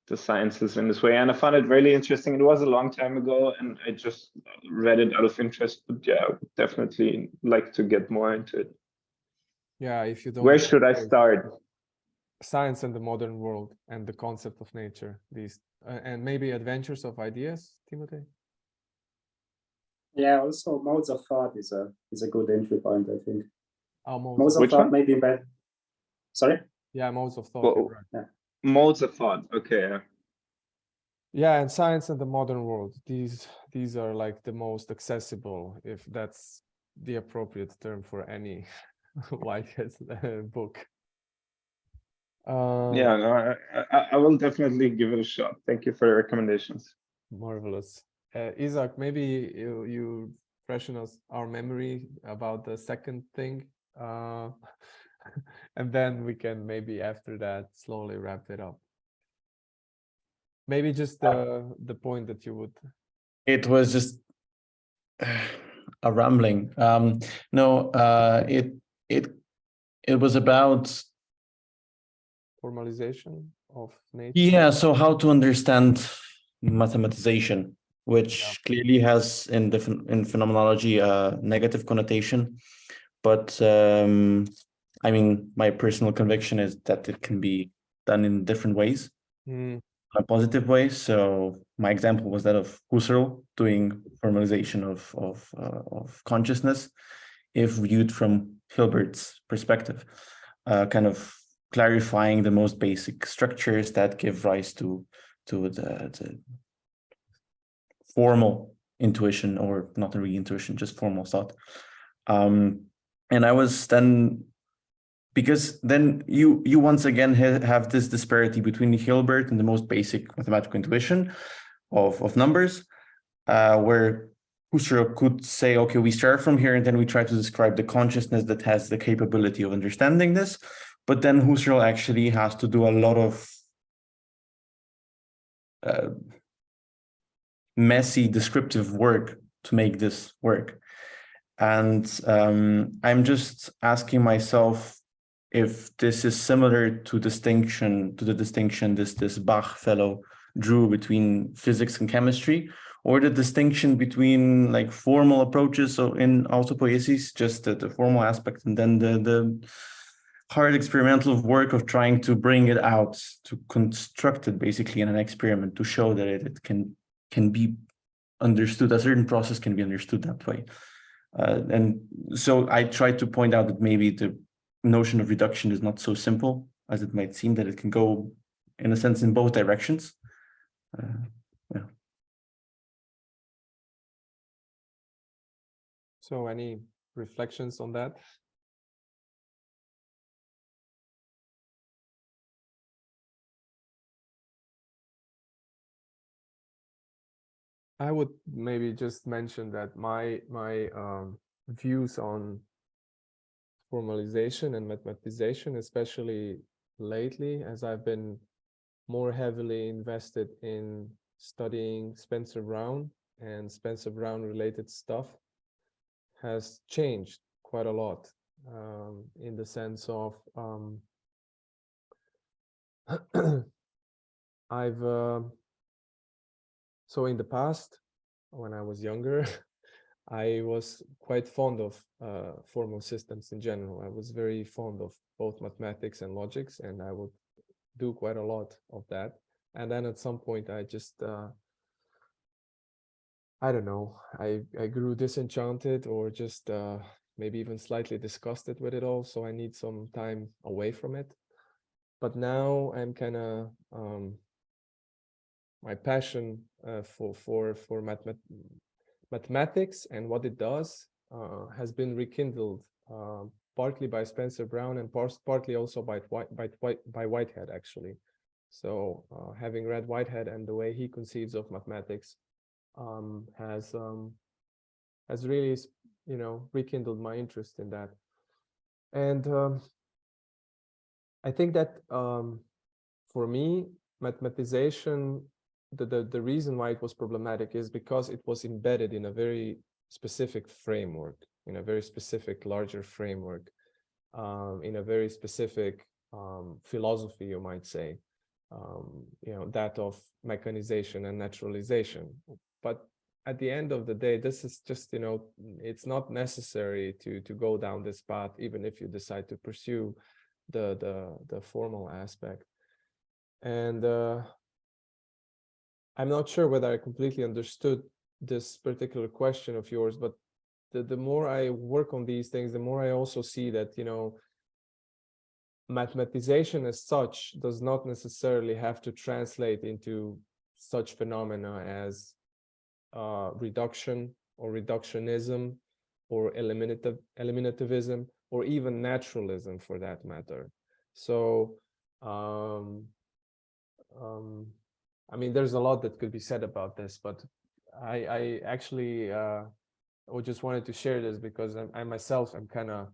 the sciences in this way, and I found it really interesting. It was a long time ago, and I just read it out of interest. But yeah, I would definitely like to get more into it. Yeah, if you don't. Where should I start? Science and the Modern World and the Concept of Nature. These and maybe Adventures of Ideas, Timothy. Yeah, also Modes of Thought is a good entry point, I think. Oh, Modes of Which Thought one? maybe better. Sorry? Yeah, Modes of Thought. Well, Right. Modes of thought. Okay. Yeah, and Science and the Modern World. These are like the most accessible, if that's the appropriate term for any Whitehead book. Yeah, no, I will definitely give it a shot. Thank you for the recommendations. Marvelous. Isaac, maybe you freshen our memory about the second thing, and then we can maybe after that slowly wrap it up. Maybe just the point that you would. It was just a rambling. No, it was about Formalization of nature. yeah. So how to understand mathematization, which clearly has in phenomenology a negative connotation, but I mean, my personal conviction is that it can be done in different ways. A positive way. So my example was that of Husserl doing formalization of consciousness, if viewed from Hilbert's perspective, kind of clarifying the most basic structures that give rise to the formal intuition, or not really intuition, just formal thought. And I was then, because then you once again have this disparity between Hilbert and the most basic mathematical intuition of numbers, where Husserl could say, okay, we start from here and then we try to describe the consciousness that has the capability of understanding this. But then Husserl actually has to do a lot of messy descriptive work to make this work. And I'm just asking myself if this is similar to the distinction this Bach fellow drew between physics and chemistry, or the distinction between like formal approaches, so in autopoiesis, just the formal aspect, and then the hard experimental work of trying to bring it out, to construct it basically in an experiment, to show that it can be understood, a certain process can be understood that way. And so I try to point out that maybe the notion of reduction is not so simple as it might seem, that it can go, in a sense, in both directions. Yeah. So any reflections on that? I would maybe just mention that my views on formalization and mathematization, especially lately, as I've been more heavily invested in studying Spencer Brown and Spencer Brown related stuff, has changed quite a lot, in the sense of I've so in the past, when I was younger, I was quite fond of formal systems in general. I was very fond of both mathematics and logics, and I would do quite a lot of that. And then at some point, I just, I don't know, I grew disenchanted, or just maybe even slightly disgusted with it all. So I need some time away from it. But now I'm kind of, my passion for mathematics and what it does has been rekindled, partly by Spencer Brown and partly also by Whitehead, actually. So having read Whitehead and the way he conceives of mathematics, has really, you know, rekindled my interest in that. And I think that for me, mathematization, the reason why it was problematic is because it was embedded in a very specific framework, in a very specific larger framework, in a very specific philosophy, you might say, you know, that of mechanization and naturalization. But at the end of the day, this is just, you know, it's not necessary to go down this path, even if you decide to pursue the formal aspect. And I'm not sure whether I completely understood this particular question of yours, but the more I work on these things, the more I also see that, you know, mathematization as such does not necessarily have to translate into such phenomena as reduction or reductionism or eliminativism or even naturalism for that matter. So I mean, there's a lot that could be said about this, but I actually just wanted to share this because I myself am kind of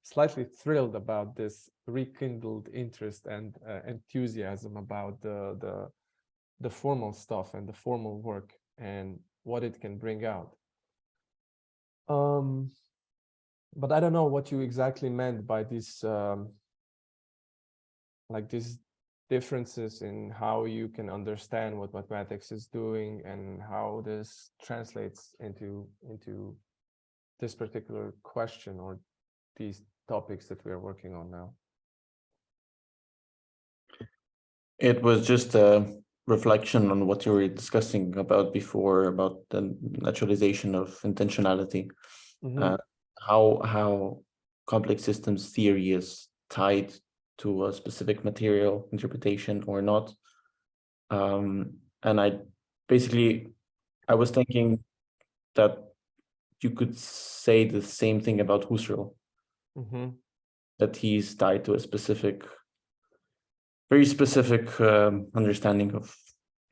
slightly thrilled about this rekindled interest and enthusiasm about the formal stuff and the formal work and what it can bring out. But I don't know what you exactly meant by this, like these differences in how you can understand what mathematics is doing and how this translates into this particular question or these topics that we are working on now. It was just a reflection on what you were discussing about before, about the naturalization of intentionality. How complex systems theory is tied to a specific material interpretation or not. And I was thinking that you could say the same thing about Husserl, that he's tied to a specific, very specific understanding of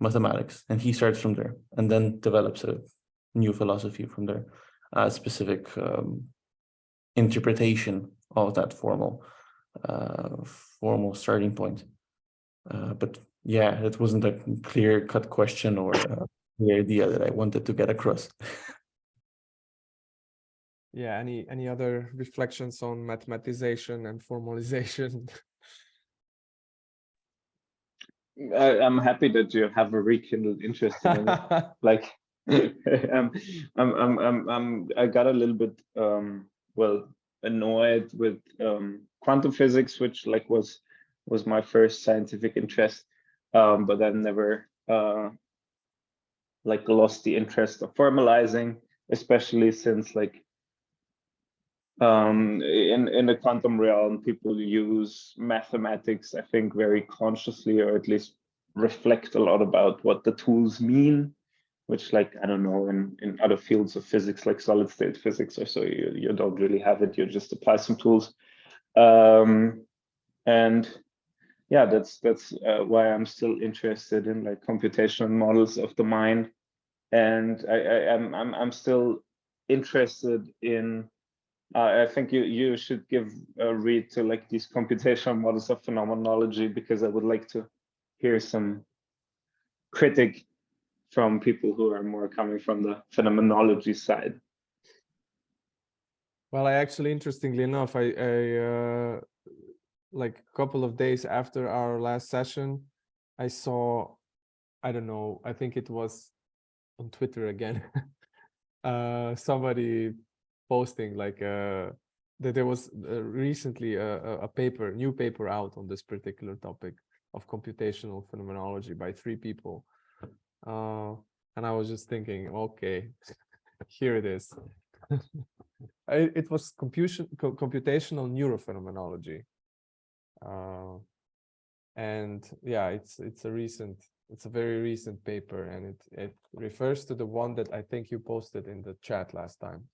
mathematics, and he starts from there and then develops a new philosophy from there, a specific interpretation of that formal starting point. But yeah, it wasn't a clear-cut question or the idea that I wanted to get across. Yeah, any other reflections on mathematization and formalization? I'm happy that you have a rekindled interest in it. Like, I got a little bit well annoyed with quantum physics, which like was my first scientific interest, but I never like lost the interest of formalizing, especially since like in the quantum realm, people use mathematics, I think, very consciously, or at least reflect a lot about what the tools mean, which, like, I don't know, in other fields of physics, like solid state physics or so, you don't really have it, you just apply some tools. And yeah, that's why I'm still interested in like computational models of the mind. And I'm still interested in I think you should give a read to like these computational models of phenomenology, because I would like to hear some critique from people who are more coming from the phenomenology side. Well, I actually, interestingly enough, I like a couple of days after our last session, I saw, I don't know, I think it was on Twitter again, somebody posting like that there was recently a new paper out on this particular topic of computational phenomenology by 3 people. And I was just thinking, okay, here it is. It was computational neurophenomenology. And yeah, it's a very recent paper, and it refers to the one that I think you posted in the chat last time.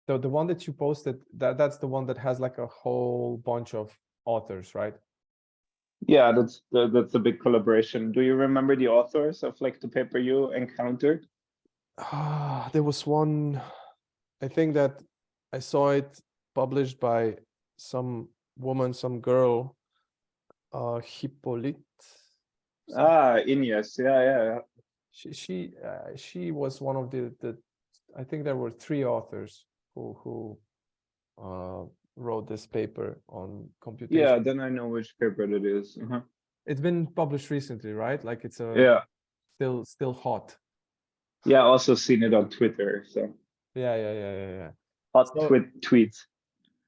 So the one that you posted, that's the one that has like a whole bunch of authors, right? Yeah, that's a big collaboration. Do you remember the authors of like the paper you encountered? There was one, I think that I saw it published by some woman, some girl, Hippolyte. Ines, yeah. She was one of the I think there were 3 authors who wrote this paper on computation. Yeah, then I know which paper that is. It's been published recently, right? Like it's Yeah, still hot. yeah, also seen it on Twitter. So Yeah. hot So, tweets.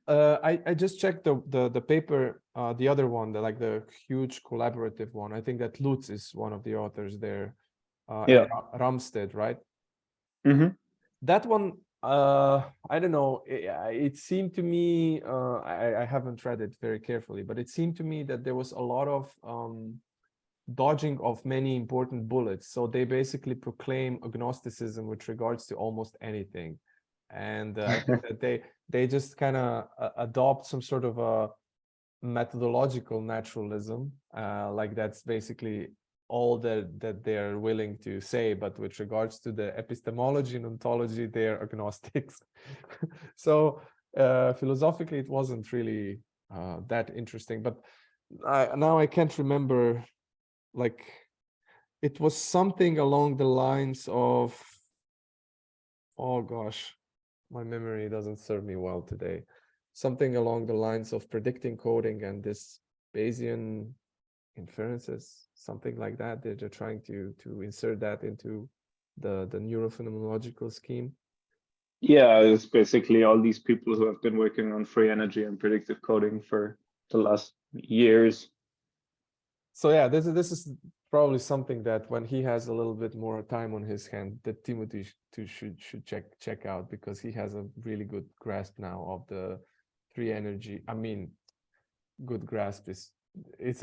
I just checked the paper, the other one, the huge collaborative one. I think that Lutz is one of the authors there, Yeah. and Ramsted, right? Mm-hmm. That one, I don't know. It seemed to me, I haven't read it very carefully, but it seemed to me that there was a lot of dodging of many important bullets. So they basically proclaim agnosticism with regards to almost anything. And I think that they just kind of adopt some sort of a methodological naturalism, like that's basically all that they're willing to say. But with regards to the epistemology and ontology, they're agnostics. So philosophically, it wasn't really that interesting. But now I can't remember. Like, it was something along the lines of, oh gosh, my memory doesn't serve me well today. Something along the lines of predicting coding and this Bayesian inferences, something like that. They're trying to insert that into the neurophenomenological scheme. Yeah, it's basically all these people who have been working on free energy and predictive coding for the last years. So yeah, this is probably something that when he has a little bit more time on his hand, that Timothy should check out, because he has a really good grasp now of the free energy. I mean, good grasp is it's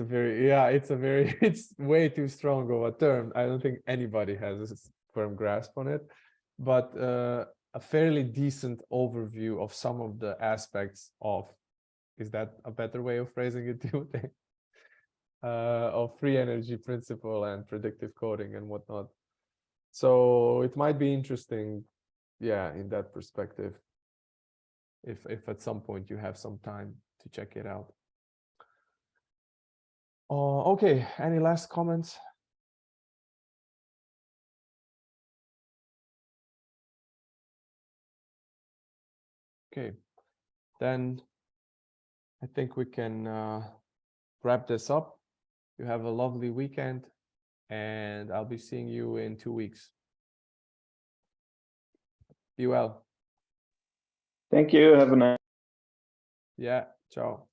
way too strong of a term. I don't think anybody has a firm grasp on it, but a fairly decent overview of some of the aspects of, is that a better way of phrasing it, Timothy? Of free energy principle and predictive coding and whatnot. So it might be interesting, yeah, in that perspective, if at some point you have some time to check it out. Okay, any last comments? Okay, then I think we can wrap this up. You have a lovely weekend, and I'll be seeing you in 2 weeks. Be well. Thank you. Have a nice. Yeah, ciao.